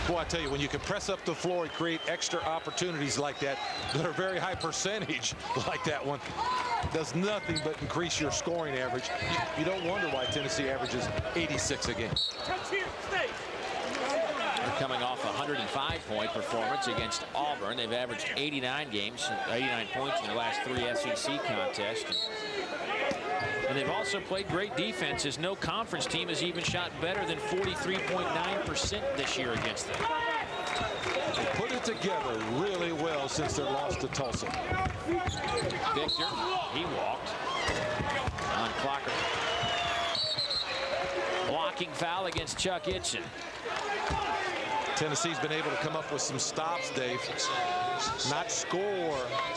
Boy, I tell you, when you can press up the floor and create extra opportunities like that are very high percentage like that one, does nothing but increase your scoring average. You don't wonder why Tennessee averages 86 a game. They're coming off a 105-point performance against Auburn. They've averaged 89 points in their last 3 SEC contests. And they've also played great defenses. No conference team has even shot better than 43.9% this year against them. They put it together really well since their loss to Tulsa. Victor, he walked on Clocker. Blocking foul against Chuck Itchen. Tennessee's been able to come up with some stops, Dave. Not score,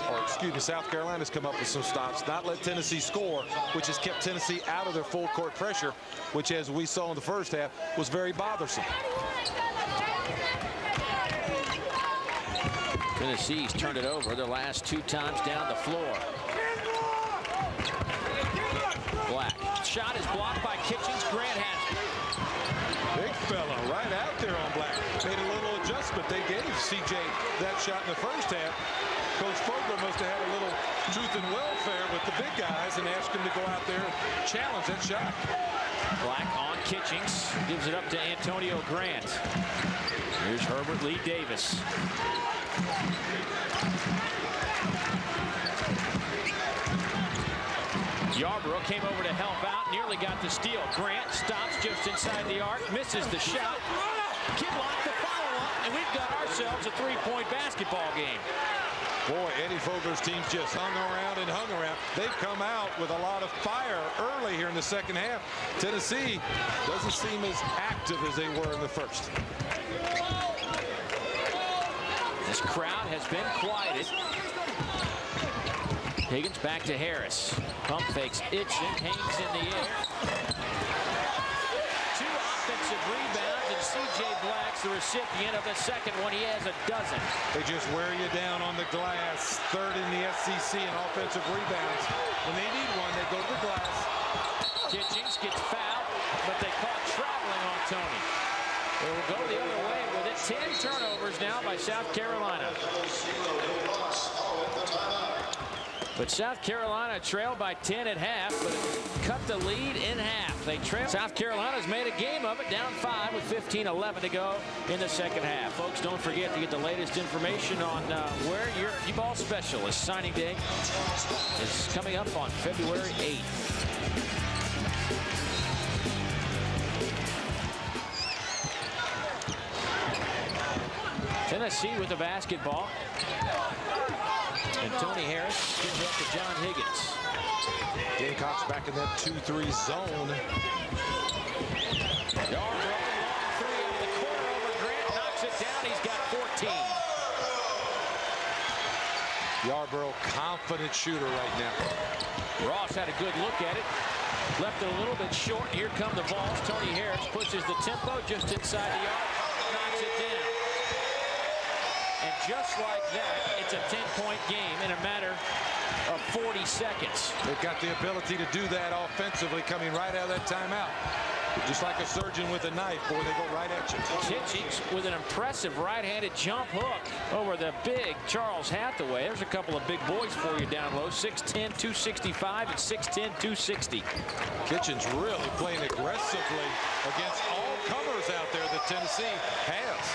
or excuse me, South Carolina's come up with some stops, not let Tennessee score, which has kept Tennessee out of their full court pressure, which, as we saw in the first half, was very bothersome. Tennessee's turned it over their last 2 times down the floor. Black. Shot is blocked by Kitchens. Grant has it. Big fella right out there on Black. Made a little adjustment. They gave CJ that shot in the first half. Coach Fogler must have had a little truth and welfare with the big guys and asked him to go out there and challenge that shot. Black on Kitchings. Gives it up to Antonio Grant. Here's Herbert Lee Davis. Yarborough came over to help out. Nearly got the steal. Grant stops just inside the arc. Misses the shot. Kidlock the follow-up. And we've got ourselves a three-point basketball game. Boy, Eddie Fogler's team's just hung around and hung around. They've come out with a lot of fire early here in the second half. Tennessee doesn't seem as active as they were in the first. This crowd has been quieted. Higgins back to Harris. Pump fakes Itchen. Haynes in the air. 2 offensive rebounds, and C.J. Black's the recipient of the second one. He has a dozen. They just wear you down on the glass. Third in the SEC in offensive rebounds. When they need one, they go to the glass. Kitchings gets fouled, but they caught traveling on Tony. They will go the other way with it. 10 turnovers now by South Carolina. But South Carolina trailed by 10 at half, but cut the lead in half. They trail. South Carolina's made a game of it, down 5 with 15-11 to go in the second half. Folks, don't forget to get the latest information on where your ball specialist signing day is coming up on February 8th. Tennessee with the basketball. And Tony Harris gives it up to John Higgins. Gamecocks back in that 2-3 zone. Yarborough, long three out of the corner over Grant, knocks it down. He's got 14. Yarborough, confident shooter right now. Ross had a good look at it. Left it a little bit short. Here come the balls. Tony Harris pushes the tempo just inside the arc. Knocks it down. And just like that, it's a 10-point game in a matter of 40 seconds. They've got the ability to do that offensively coming right out of that timeout. Just like a surgeon with a knife, boy, they go right at you. Kitchings with an impressive right-handed jump hook over the big Charles Hathaway. There's a couple of big boys for you down low. 6'10", 265, and 6'10", 260. Kitchens really playing aggressively against all comers out there that Tennessee has.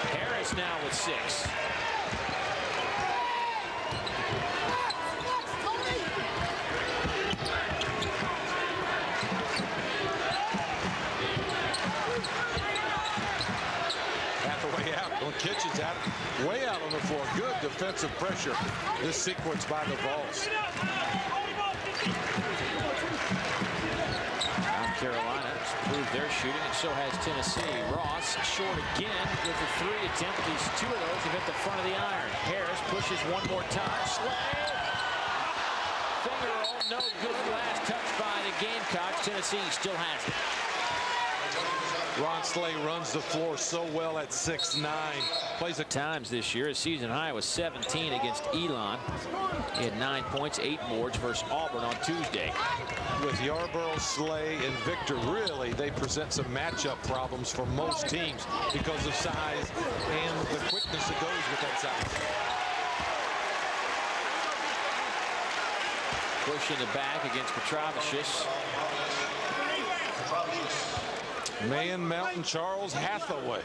Harris now with 6. Hathaway out, on Kitchens out, way out on the floor. Good defensive pressure. This sequence by the Vols. South Carolina has proved their shooting, and so has Tennessee. Ross short again with the 3 attempt. These 2 of those have hit the front of the iron. Harris pushes one more time. Slay. Finger roll, no good. Last touch by the Gamecocks. Tennessee still has it. Ron Slay runs the floor so well at 6'9". Plays a times this year. His season high was 17 against Elon. He had 9 points, 8 boards versus Auburn on Tuesday. With Yarborough, Slay, and Victor, really, they present some matchup problems for most teams because of size and the quickness that goes with that size. Push in the back against Petrovicius. Man Mountain Charles Hathaway.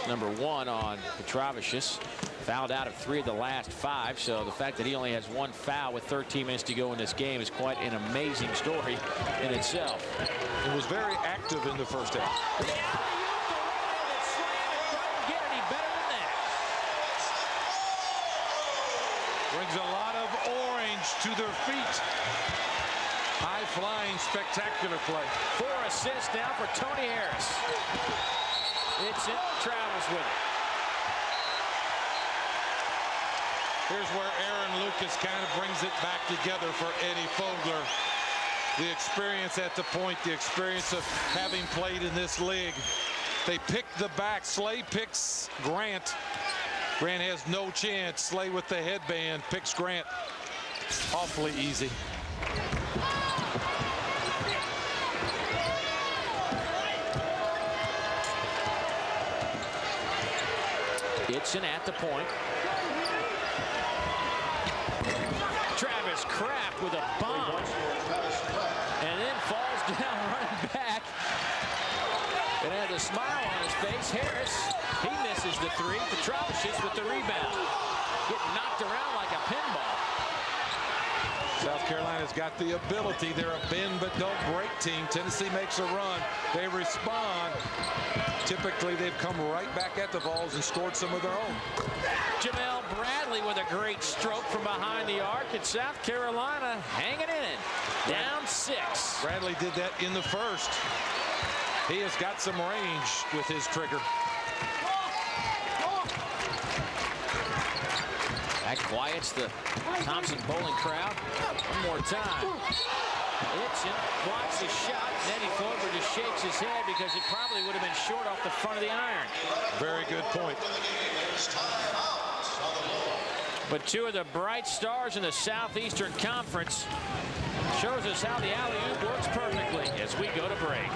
Number 1 on Petrovicius. Fouled out of 3 of the last 5, so the fact that he only has 1 foul with 13 minutes to go in this game is quite an amazing story in itself. He was very active in the first half. Get any better than that. Brings a lot of orange to their feet. High-flying, spectacular play. 4 assists now for Tony Harris. It's in, travels with it. Here's where Aaron Lucas kind of brings it back together for Eddie Fogler. The experience at the point, the experience of having played in this league. They pick the back. Slay picks Grant. Grant has no chance. Slay with the headband picks Grant. Awfully easy. Itson at the point. Travis Kraft with a bomb. And then falls down running back. And has a smile on his face. Harris, he misses the three. Petralicious with the rebound. Getting knocked around like a pinball. South Carolina's got the ability. They're a bend but don't break team. Tennessee makes a run. They respond. Typically, they've come right back at the Vols and scored some of their own. Jamel Bradley with a great stroke from behind the arc, and South Carolina hanging in. Down 6. Bradley did that in the first. He has got some range with his trigger. That quiets the Thompson-Bowling crowd. One more time. Itchen blocks the shot. Eddie Fogler just shakes his head because it probably would have been short off the front of the iron. Very good point. But two of the bright stars in the Southeastern Conference shows us how the alley-oop works perfectly as we go to break.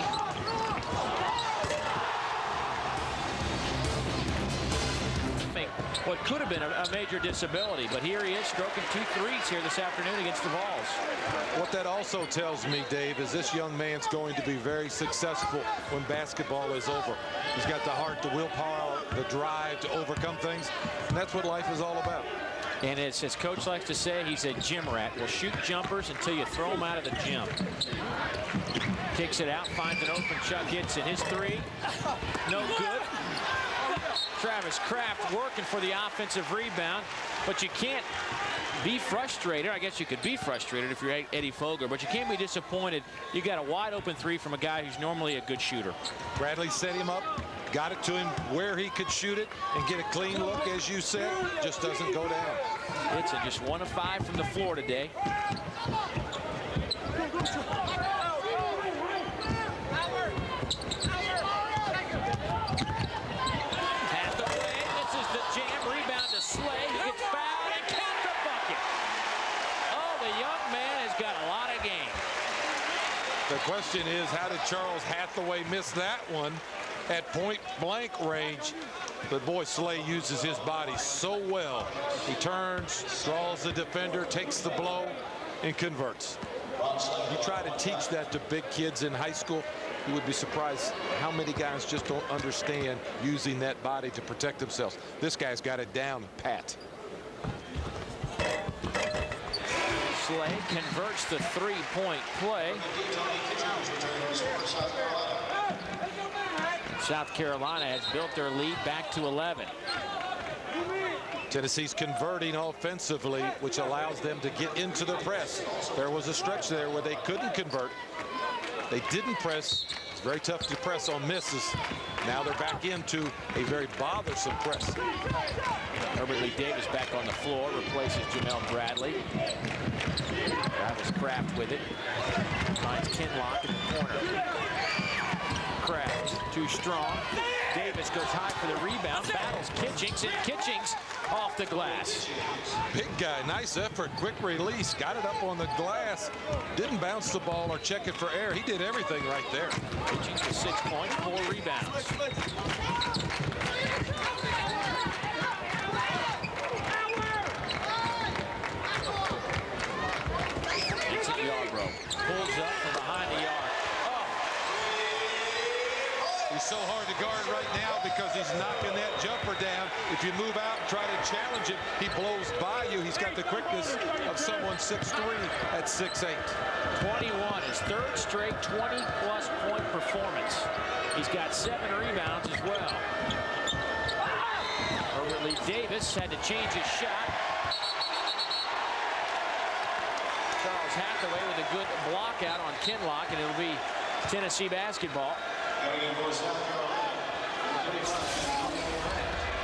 What could have been a major disability, but here he is stroking 2 threes here this afternoon against the Vols. What that also tells me, Dave, is this young man's going to be very successful when basketball is over. He's got the heart, the willpower, the drive to overcome things, and that's what life is all about. And as his coach likes to say, he's a gym rat. Will shoot jumpers until you throw him out of the gym. Kicks it out, finds an open Chuck Itson. His three, no good. Travis Kraft working for the offensive rebound, but you can't be frustrated. I guess you could be frustrated if you're Eddie Fogler, but you can't be disappointed. You got a wide open three from a guy who's normally a good shooter. Bradley set him up, got it to him where he could shoot it and get a clean look, as you said. Just doesn't go down. It's just 1 of 5 from the floor today. Slay, who gets fouled and counts the bucket. Oh, the young man has got a lot of game. The question is, how did Charles Hathaway miss that one at point-blank range? But boy, Slay uses his body so well. He turns, draws the defender, takes the blow, and converts. You try to teach that to big kids in high school, you would be surprised how many guys just don't understand using that body to protect themselves. This guy's got it down pat. Slay converts the three-point play. South Carolina has built their lead back to 11. Tennessee's converting offensively, which allows them to get into the press. There was a stretch there where they couldn't convert. They didn't press. It's very tough to press on misses. Now they're back into a very bothersome press. Herbert Lee Davis back on the floor, replaces Jamel Bradley. Travis Kraft with it. Finds Kinlock in the corner. Kraft too strong. Davis goes high for the rebound, battles Kitchings, and Kitchings off the glass. Big guy, nice effort, quick release, got it up on the glass. Didn't bounce the ball or check it for air. He did everything right there. Kitchings with 6 points, 4 rebounds. It's at Yarbrough. Pulls up from behind the arc. He's so hard to guard right now because he's knocking that jumper down. If you move out and try to challenge him, he blows by you. He's got the quickness of someone 6'3" at 6'8". 21, his third straight 20-plus point performance. He's got 7 rebounds as well. Herbert Lee Davis had to change his shot. Charles Hathaway with a good block out on Kinlock, and it'll be Tennessee basketball.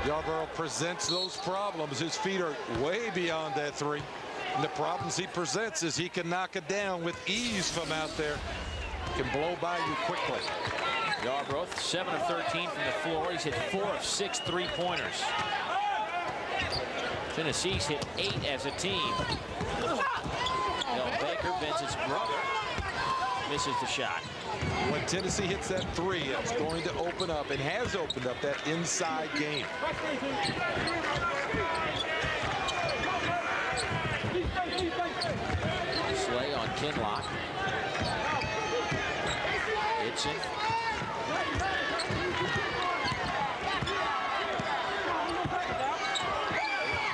Yarbrough presents those problems. His feet are way beyond that three. And the problems he presents is he can knock it down with ease from out there. Can blow by you quickly. Yarbrough, 7 of 13 from the floor. He's hit 4 of 6 three-pointers. Tennessee's hit 8 as a team. Del Baker, Vincent's brother. misses the shot. When Tennessee hits that three, it's going to open up and has opened up that inside game. Slay on Kinlock. Itchen.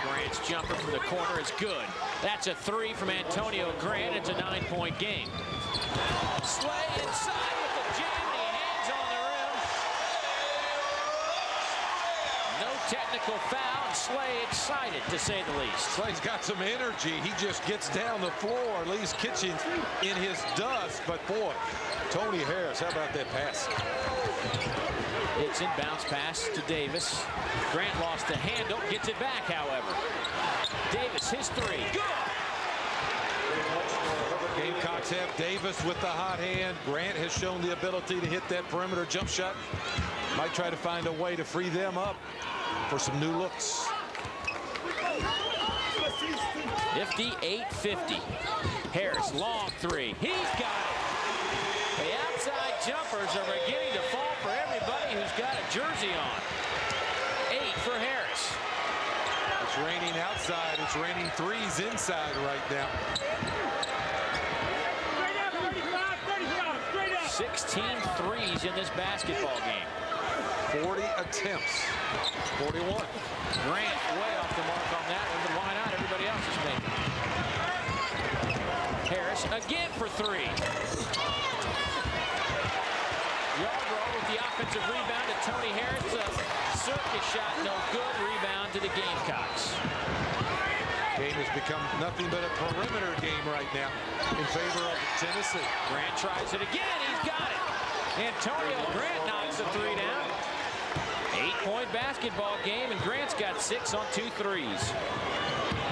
Grant's jumper from the corner is good. That's a three from Antonio Grant. It's a 9-point game. Slay inside with the jam. He hands on the rim. No technical foul, and Slay excited, to say the least. Slay's got some energy. He just gets down the floor, leaves Kitchens in his dust. But boy, Tony Harris, how about that pass? It's in bounce pass to Davis. Grant lost the handle, gets it back, however. Davis, his three. Good! Gamecocks have Davis with the hot hand. Grant has shown the ability to hit that perimeter jump shot. Might try to find a way to free them up for some new looks. 58-50. Harris, long three. He's got it. The outside jumpers are beginning to fall for everybody who's got a jersey on. 8 for Harris. It's raining outside. It's raining threes inside right now. 16 threes in this basketball game. 40 attempts. 41. Grant way off the mark on that one, but why not? Everybody else is making it. Harris again for three. Yarbrough with the offensive rebound to Tony Harris. A circus shot, no good. Rebound to the Gamecocks. Game has become nothing but a perimeter game right now in favor of Tennessee. Grant tries it again. He's got it. Antonio Grant knocks the three down. 8-point basketball game, and Grant's got 6 on 2 threes.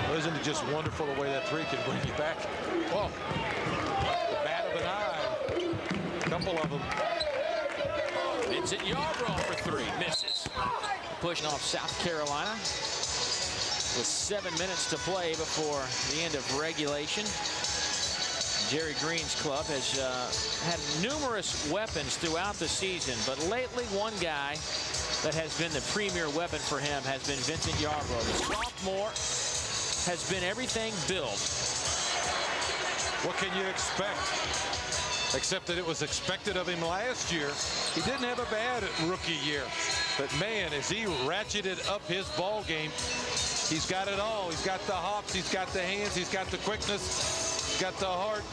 Well, isn't it just wonderful the way that three can bring you back? Oh, the bat of an eye. A couple of them. Vincent Yarbrough for three. Misses. Pushing off South Carolina with 7 minutes to play before the end of regulation. Jerry Green's club has had numerous weapons throughout the season, but lately one guy that has been the premier weapon for him has been Vincent Yarbrough. The sophomore has been everything built. What can you expect? Except that it was expected of him last year. He didn't have a bad rookie year. But man, as he ratcheted up his ball game, he's got it all. He's got the hops, he's got the hands, he's got the quickness, he's got the heart,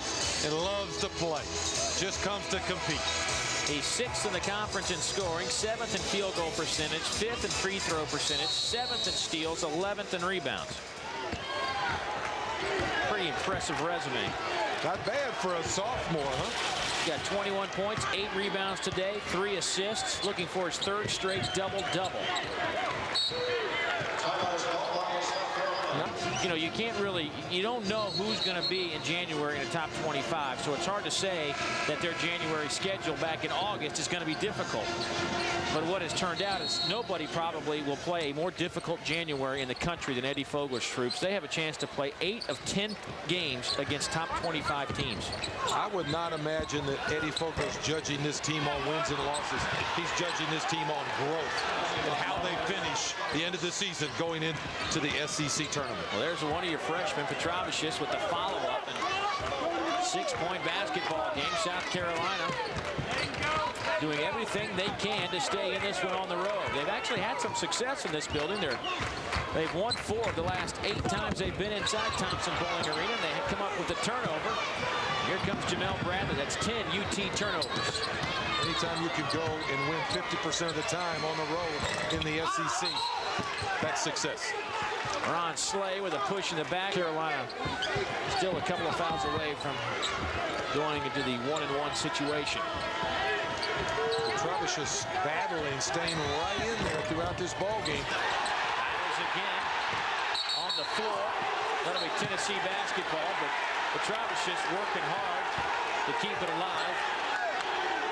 and loves to play. Just comes to compete. He's 6th in the conference in scoring, 7th in field goal percentage, 5th in free throw percentage, 7th in steals, 11th in rebounds. Pretty impressive resume. Not bad for a sophomore, huh? He's got 21 points, 8 rebounds today, 3 assists, looking for his 3rd straight double-double. You know, you can't really, you don't know who's going to be in January in the top 25, so it's hard to say that their January schedule back in August is going to be difficult. But what has turned out is nobody probably will play a more difficult January in the country than Eddie Fogler's troops. They have a chance to play 8 of 10 games against top 25 teams. I would not imagine that Eddie Fogler's judging this team on wins and losses. He's judging this team on growth and how they finish the end of the season going into the SEC tournament. Well, there's one of your freshmen, Petrovicius, with the follow-up and 6-point basketball game. South Carolina doing everything they can to stay in this one on the road. They've actually had some success in this building. They've won 4 of the last 8 times they've been inside Thompson-Boling Arena. They have come up with a turnover. Here comes Jamel Bradley. That's 10 UT turnovers. Anytime you can go and win 50% of the time on the road in the SEC, that's success. Ron Slay with a push in the back. Carolina still a couple of fouls away from going into the 1-and-1 situation. Petrovicius battling, staying right in there throughout this ball game. Battles again on the floor. That'll be Tennessee basketball, but Petrovicius working hard to keep it alive.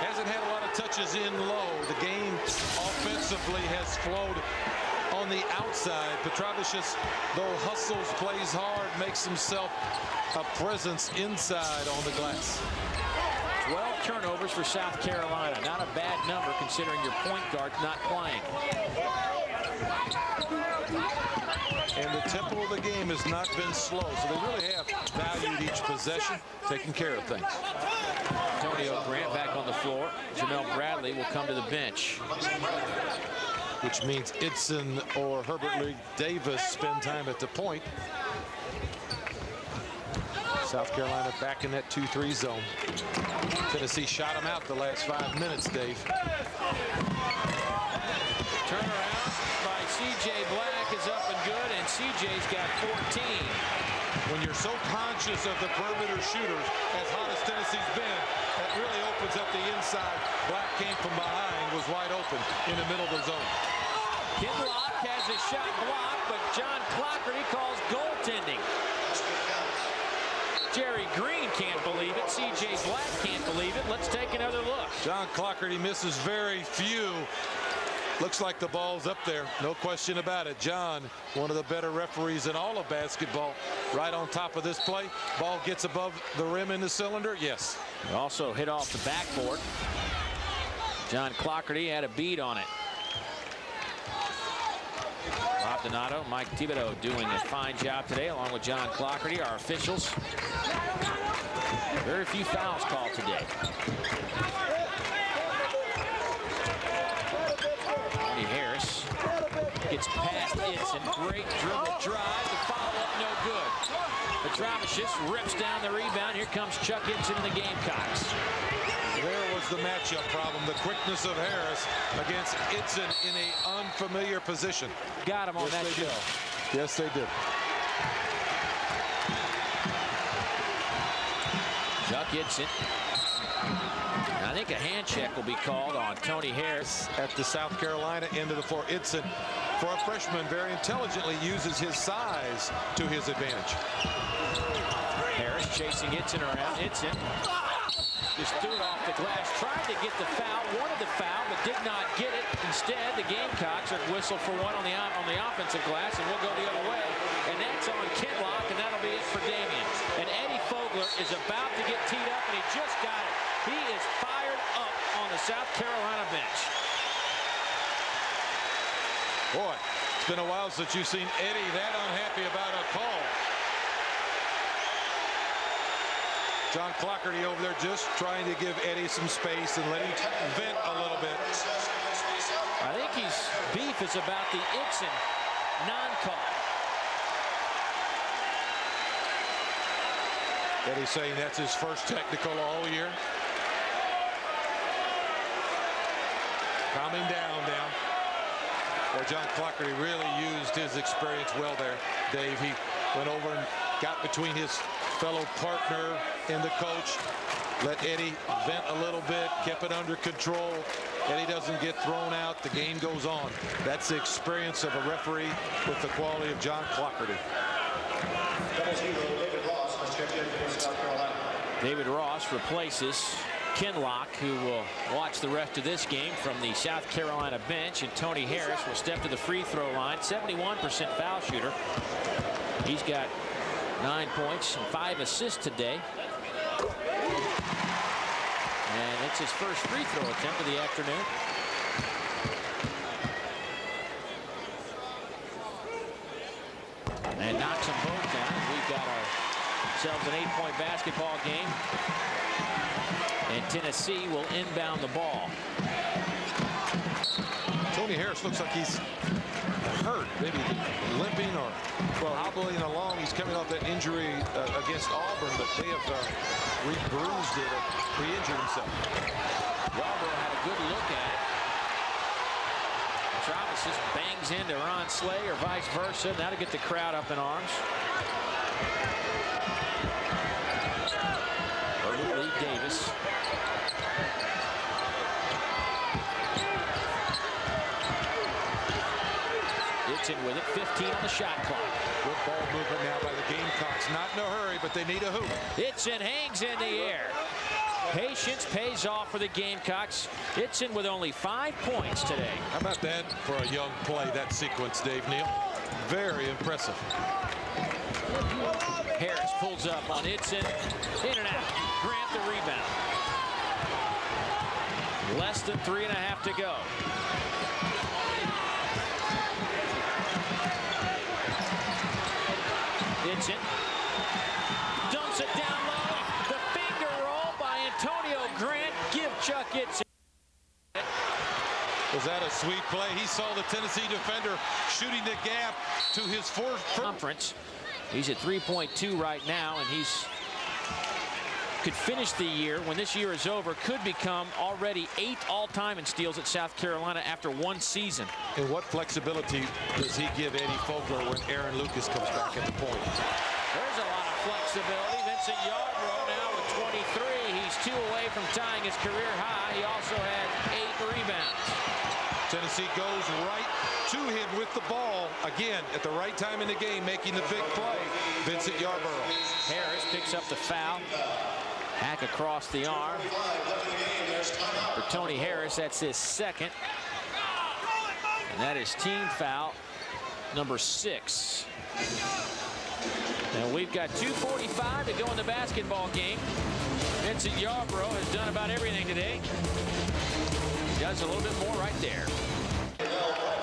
Hasn't had a lot of touches in low. The game offensively has flowed on the outside. Petrovicius, though hustles, plays hard, makes himself a presence inside on the glass. 12 turnovers for South Carolina. Not a bad number considering your point guard not playing. And the tempo of the game has not been slow, so they really have valued each possession, taking care of things. Antonio Grant back on the floor. Jamel Bradley will come to the bench. Which means Itson or Herbert Lee Davis spend time at the point. South Carolina back in that 2-3 zone. Tennessee shot him out the last 5 minutes, Dave. Turnaround by C.J. Black is up and good, and C.J.'s got 14. When you're so conscious of the perimeter shooters, as hot as Tennessee's been, that really opens up the inside. Black came from behind, was wide open in the middle of the zone. Kinlock has a shot blocked, but John Clougherty calls goaltending. Jerry Green can't believe it. C.J. Black can't believe it. Let's take another look. John Clougherty misses very few. Looks like the ball's up there. No question about it. John, one of the better referees in all of basketball, right on top of this play. Ball gets above the rim in the cylinder. Yes. Also hit off the backboard. John Clougherty had a bead on it. Rob Donato, Mike Thibodeau doing a fine job today, along with John Clougherty, our officials. Very few fouls called today. Tony Harris gets past Itson. Great dribble drive. The follow-up no good. Petrovicius rips down the rebound. Here comes Chuck Itson in the Gamecocks. There was the matchup problem, the quickness of Harris against Itson in an unfamiliar position. Got him on that show. Yes, they did. Chuck Itson. I think a hand check will be called on Tony Harris. At the South Carolina end of the floor. Itson, for a freshman, very intelligently uses his size to his advantage. Harris chasing Itson around. Itson just threw it off the glass. Tried to get the foul. Wanted the foul, but did not get it. Instead, the Gamecocks are whistled for one on the offensive glass, and we'll go the other way. And that's on Kinlock, and that'll be it for Damian. And Eddie Fogler is about to get teed up, and he just got it. He is fired up on the South Carolina bench. Boy, it's been a while since you've seen Eddie that unhappy about a call. John Clougherty over there just trying to give Eddie some space and let him vent a little bit. I think his beef is about the Itson non-call. Eddie saying that's his first technical all year. Calming down now. Well, John Clougherty really used his experience well there, Dave. He went over and got between his fellow partner and the coach, let Eddie vent a little bit, kept it under control. Eddie doesn't get thrown out. The game goes on. That's the experience of a referee with the quality of John Clougherty. David Ross replaces Kinlock, who will watch the rest of this game from the South Carolina bench, and Tony Harris will step to the free throw line. 71% foul shooter. He's got 9 points and 5 assists today. And it's his first free throw attempt of the afternoon. And knocks them both down. We've got ourselves an 8-point basketball game. And Tennessee will inbound the ball. Tony Harris looks like he's hurt, maybe limping or hobbling along. He's coming off that injury against Auburn, but they have re-bruised it, re-injured himself. Yarborough had a good look at it. Travis just bangs into Ron Slay or vice versa. That'll get the crowd up in arms. Herbert Lee Davis. Itson with it, 15 on the shot clock. Good ball movement now by the Gamecocks. Not in a hurry, but they need a hoop. Itson hangs in the air. Patience pays off for the Gamecocks. Itson with only 5 points today. How about that for a young play, that sequence, Dave Neal? Very impressive. Harris pulls up on Itson. In and out. Grant the rebound. Less than 3.5 to go. Itchen dumps it down low. The finger roll by Antonio Grant. Give Chuck Itchen. Was that a sweet play? He saw the Tennessee defender shooting the gap to his fourth Conference. He's at 3.2 right now, and he's could finish the year, when this year is over, could become already 8th all-time in steals at South Carolina after 1 season. And what flexibility does he give Eddie Fogler when Aaron Lucas comes back at the point? There's a lot of flexibility. Vincent Yarbrough now with 23. He's 2 away from tying his career high. He also had 8 rebounds. Tennessee goes right to him with the ball again at the right time in the game, making the big play. Vincent Yarbrough. Harris picks up the foul. Hack across the arm for Tony Harris. That's his second, and that is team foul number 6. And we've got 2:45 to go in the basketball game. Vincent Yarbrough has done about everything today. He does a little bit more right there.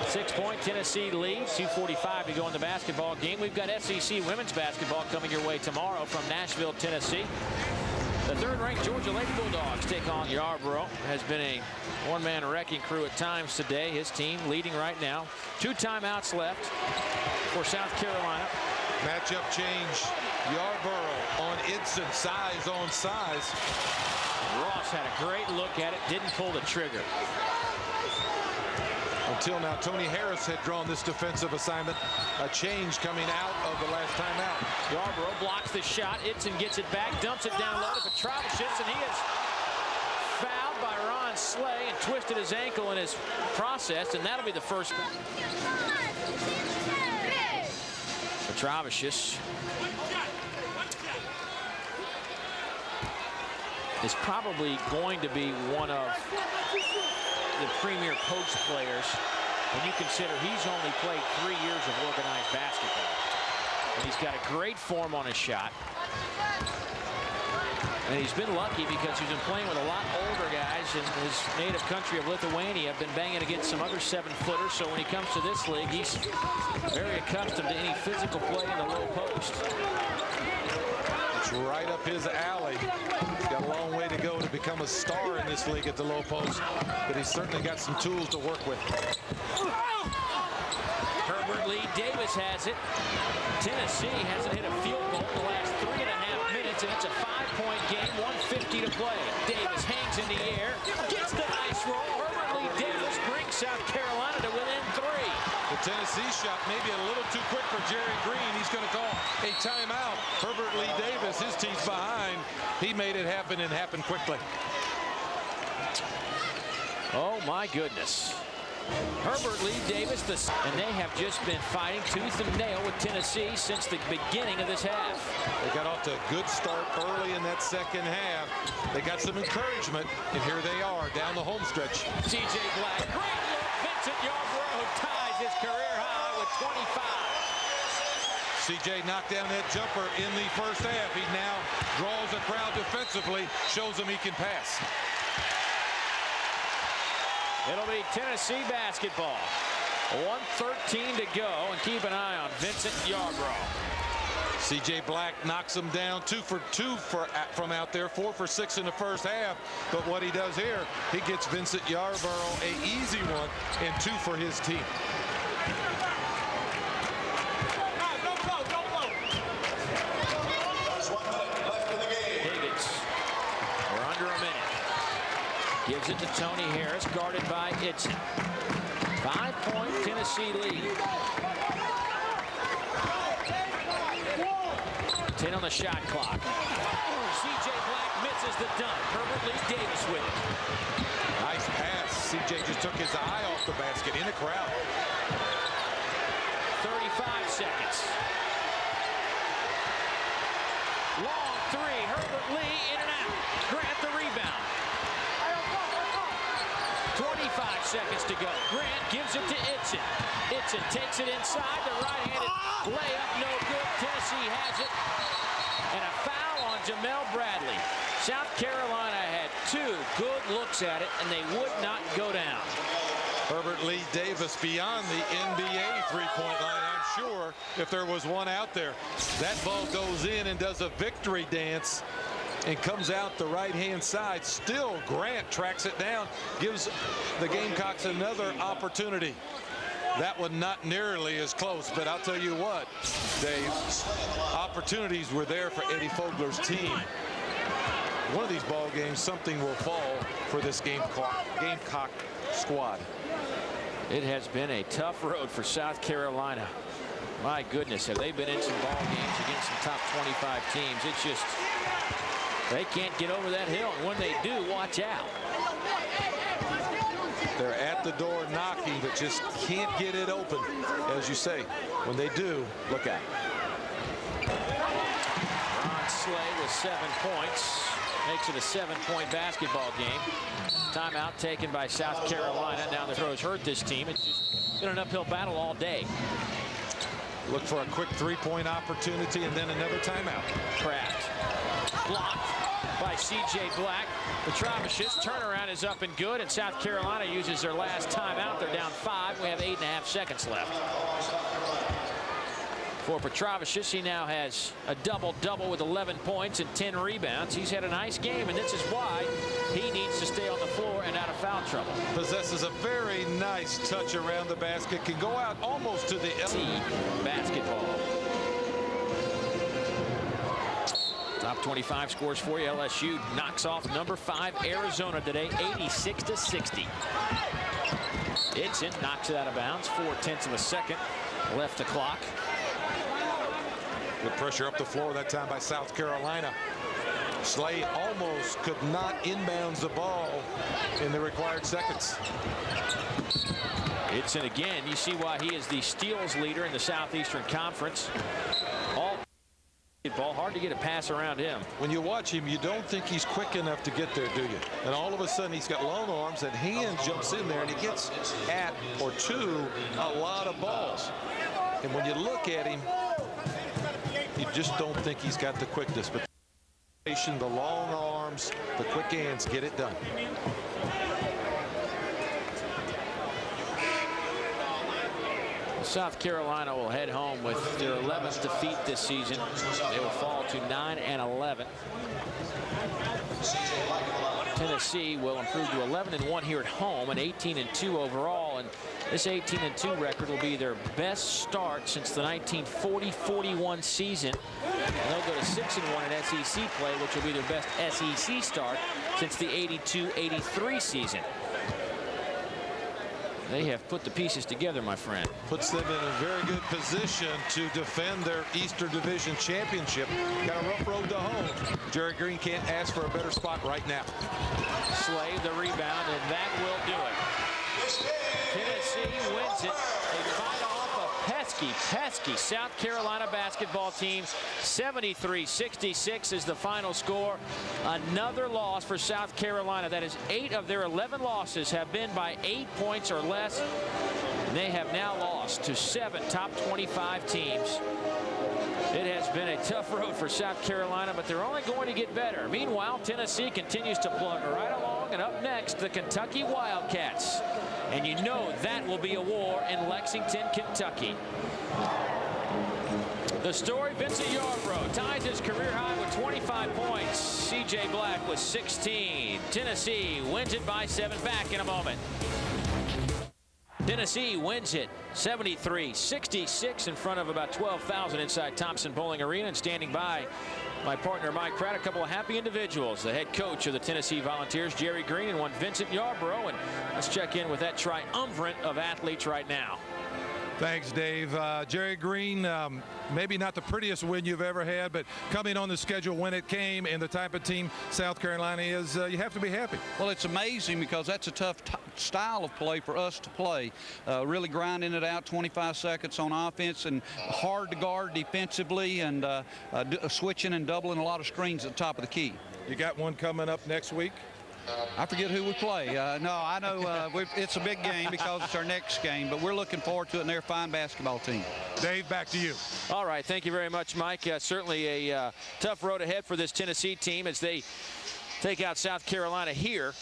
6-point Tennessee lead. 2:45 to go in the basketball game. We've got SEC women's basketball coming your way tomorrow from Nashville, Tennessee. The 3rd-ranked Georgia Lady Bulldogs take on Yarbrough. Has been a one-man wrecking crew at times today. His team leading right now. 2 timeouts left for South Carolina. Matchup change. Yarbrough on Itchen. Size on size. Ross had a great look at it. Didn't pull the trigger. Until now, Tony Harris had drawn this defensive assignment. A change coming out of the last timeout. Yarbrough blocks the shot. Itchen gets it back, dumps it down low to Petrovicius, and he is fouled by Ron Slay and twisted his ankle in his process, and that'll be the first. Petrovicius is probably going to be one of the premier post players when you consider he's only played 3 years of organized basketball. And he's got a great form on his shot. And he's been lucky because he's been playing with a lot older guys in his native country of Lithuania. Been banging against some other 7-footers. So when he comes to this league, he's very accustomed to any physical play in the low post. It's right up his alley. He's got a long way to go to become a star in this league at the low post, but he's certainly got some tools to work with. Herbert Lee Davis has it. Tennessee hasn't hit a field goal in the last 3.5 minutes, and it's a 5-point game, 1:50 to play. Davis hangs in the air, gets the nice roll. Herbert Lee Davis brings South Carolina to within 3. The Tennessee shot maybe a little too quick for Jerry Green. He's going to call a timeout. Herbert Lee Davis, his team's behind. He made it happen and happen quickly. Oh my goodness. Herbert Lee Davis, and they have just been fighting tooth and nail with Tennessee since the beginning of this half. They got off to a good start early in that second half. They got some encouragement, and here they are down the home stretch. C.J. Black, great look. Vincent Yarbrough ties his career high with 25. C.J. knocked down that jumper in the first half. He now draws a crowd defensively, shows them he can pass. It'll be Tennessee basketball. 1:13 to go, and keep an eye on Vincent Yarbrough. C.J. Black knocks him down 2 for 2 from out there, 4 for 6 in the first half. But what he does here, he gets Vincent Yarbrough an easy one and 2 for his team. Higgins, we're under a minute. Gives it to Tony Harris, guarded by Itchen. 5-point Tennessee lead. 10 on the shot clock. C.J. Black misses the dunk. Herbert Lee Davis with it. Nice pass. C.J. just took his eye off the basket in the crowd. 35 seconds. Long 3. Herbert Lee in and out. Grant the rebound. 25 seconds to go. Grant gives it to Itchen. Itchen takes it inside. The right-handed layup, no good. Tennessee has it. And a foul on Jamel Bradley. South Carolina had 2 good looks at it, and they would not go down. Herbert Lee Davis beyond the NBA three-point line. I'm sure if there was one out there, that ball goes in and does a victory dance and comes out the right-hand side. Still, Grant tracks it down, gives the Gamecocks another opportunity. That one not nearly as close, but I'll tell you what, Dave, opportunities were there for Eddie Fogler's team. One of these ball games, something will fall for this Gamecock squad. It has been a tough road for South Carolina. My goodness, have they been in some ball games against some top 25 teams. It's just, they can't get over that hill, and when they do, watch out. They're at the door knocking, but just can't get it open. As you say, when they do, look out. Ron Slay with 7 points. Makes it a 7-point basketball game. Timeout taken by South Carolina. Now the throws hurt this team. It's just been an uphill battle all day. Look for a quick three-point opportunity and then another timeout. Kraft blocked by C.J. Black. Petrovicius turnaround is up and good, and South Carolina uses their last timeout. They're down 5. We have 8.5 seconds left. For Petrovicius, he now has a double-double with 11 points and 10 rebounds. He's had a nice game, and this is why he needs to stay on the floor and out of foul trouble. Possesses a very nice touch around the basket. Can go out almost to the basketball. Top 25 scores for you. LSU knocks off number 5 Arizona today, 86-60. Dixon knocks it out of bounds. 4/10 of a second left the clock. Good pressure up the floor that time by South Carolina. Slay almost could not inbounds the ball in the required seconds. Dixon again. You see why he is the steals leader in the Southeastern Conference. All ball, hard to get a pass around him. When you watch him, you don't think he's quick enough to get there, do you? And all of a sudden he's got long arms, and hand jumps in there and he gets at or to a lot of balls. And when you look at him, you just don't think he's got the quickness, but the long arms, the quick hands get it done. South Carolina will head home with their 11th defeat this season. They will fall to 9-11. Tennessee will improve to 11-1 here at home and 18-2 overall. And this 18-2 record will be their best start since the 1940-41 season. And they'll go to 6-1 in SEC play, which will be their best SEC start since the 82-83 season. They have put the pieces together, my friend. Puts them in a very good position to defend their Eastern Division championship. Got a rough road to home. Jerry Green can't ask for a better spot right now. Slay the rebound, and that will do it. Tennessee wins it. They fight off a pesky South Carolina basketball team. 73-66 is the final score. Another loss for South Carolina. That is 8 of their 11 losses have been by 8 points or less. And they have now lost to 7 top 25 teams. It has been a tough road for South Carolina, but they're only going to get better. Meanwhile, Tennessee continues to plug right along, and up next, the Kentucky Wildcats. And you know that will be a war in Lexington, Kentucky. The story, Vincent Yarbrough ties his career high with 25 points. C.J. Black with 16. Tennessee wins it by 7. Back in a moment. Tennessee wins it 73-66 in front of about 12,000 inside Thompson-Boling Arena. And standing by, my partner Mike Pratt, a couple of happy individuals. The head coach of the Tennessee Volunteers, Jerry Green, and one Vincent Yarbrough. And let's check in with that triumvirate of athletes right now. Thanks, Dave. Jerry Green, maybe not the prettiest win you've ever had, but coming on the schedule when it came and the type of team South Carolina is, you have to be happy. Well, it's amazing because that's a tough style of play for us to play. Really grinding it out 25 seconds on offense and hard to guard defensively, and switching and doubling a lot of screens at the top of the key. You got one coming up next week? I forget who we play. No, I know it's a big game because it's our next game, but we're looking forward to it, and they're a fine basketball team. Dave, back to you. All right, thank you very much, Mike. Certainly a tough road ahead for this Tennessee team as they take out South Carolina here.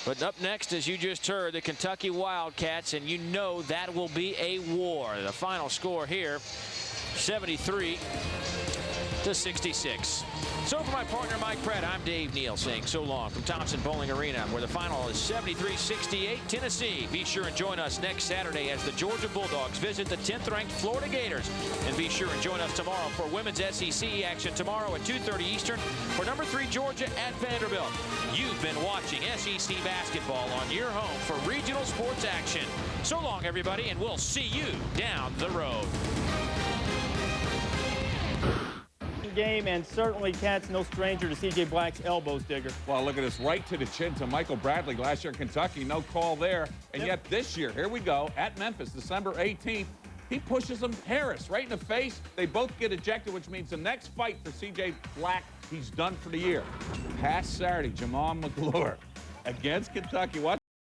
But up next, as you just heard, the Kentucky Wildcats, and you know that will be a war. The final score here, 73-66. So for my partner, Mike Pratt, I'm Dave Neal saying so long from Thompson Bowling Arena, where the final is 73-68 Tennessee. Be sure and join us next Saturday as the Georgia Bulldogs visit the 10th-ranked Florida Gators. And be sure and join us tomorrow for women's SEC action tomorrow at 2:30 Eastern for number 3 Georgia at Vanderbilt. You've been watching SEC basketball on your home for regional sports action. So long, everybody, and we'll see you down the road. Game, and certainly Cat's no stranger to C.J. Black's elbows, Digger. Well, look at this, right to the chin to Michael Bradley last year in Kentucky. No call there. And yet this year, here we go, at Memphis, December 18th, he pushes him, Harris, right in the face. They both get ejected, which means the next fight for C.J. Black, he's done for the year. Past Saturday, Jamal McGlure against Kentucky. Watch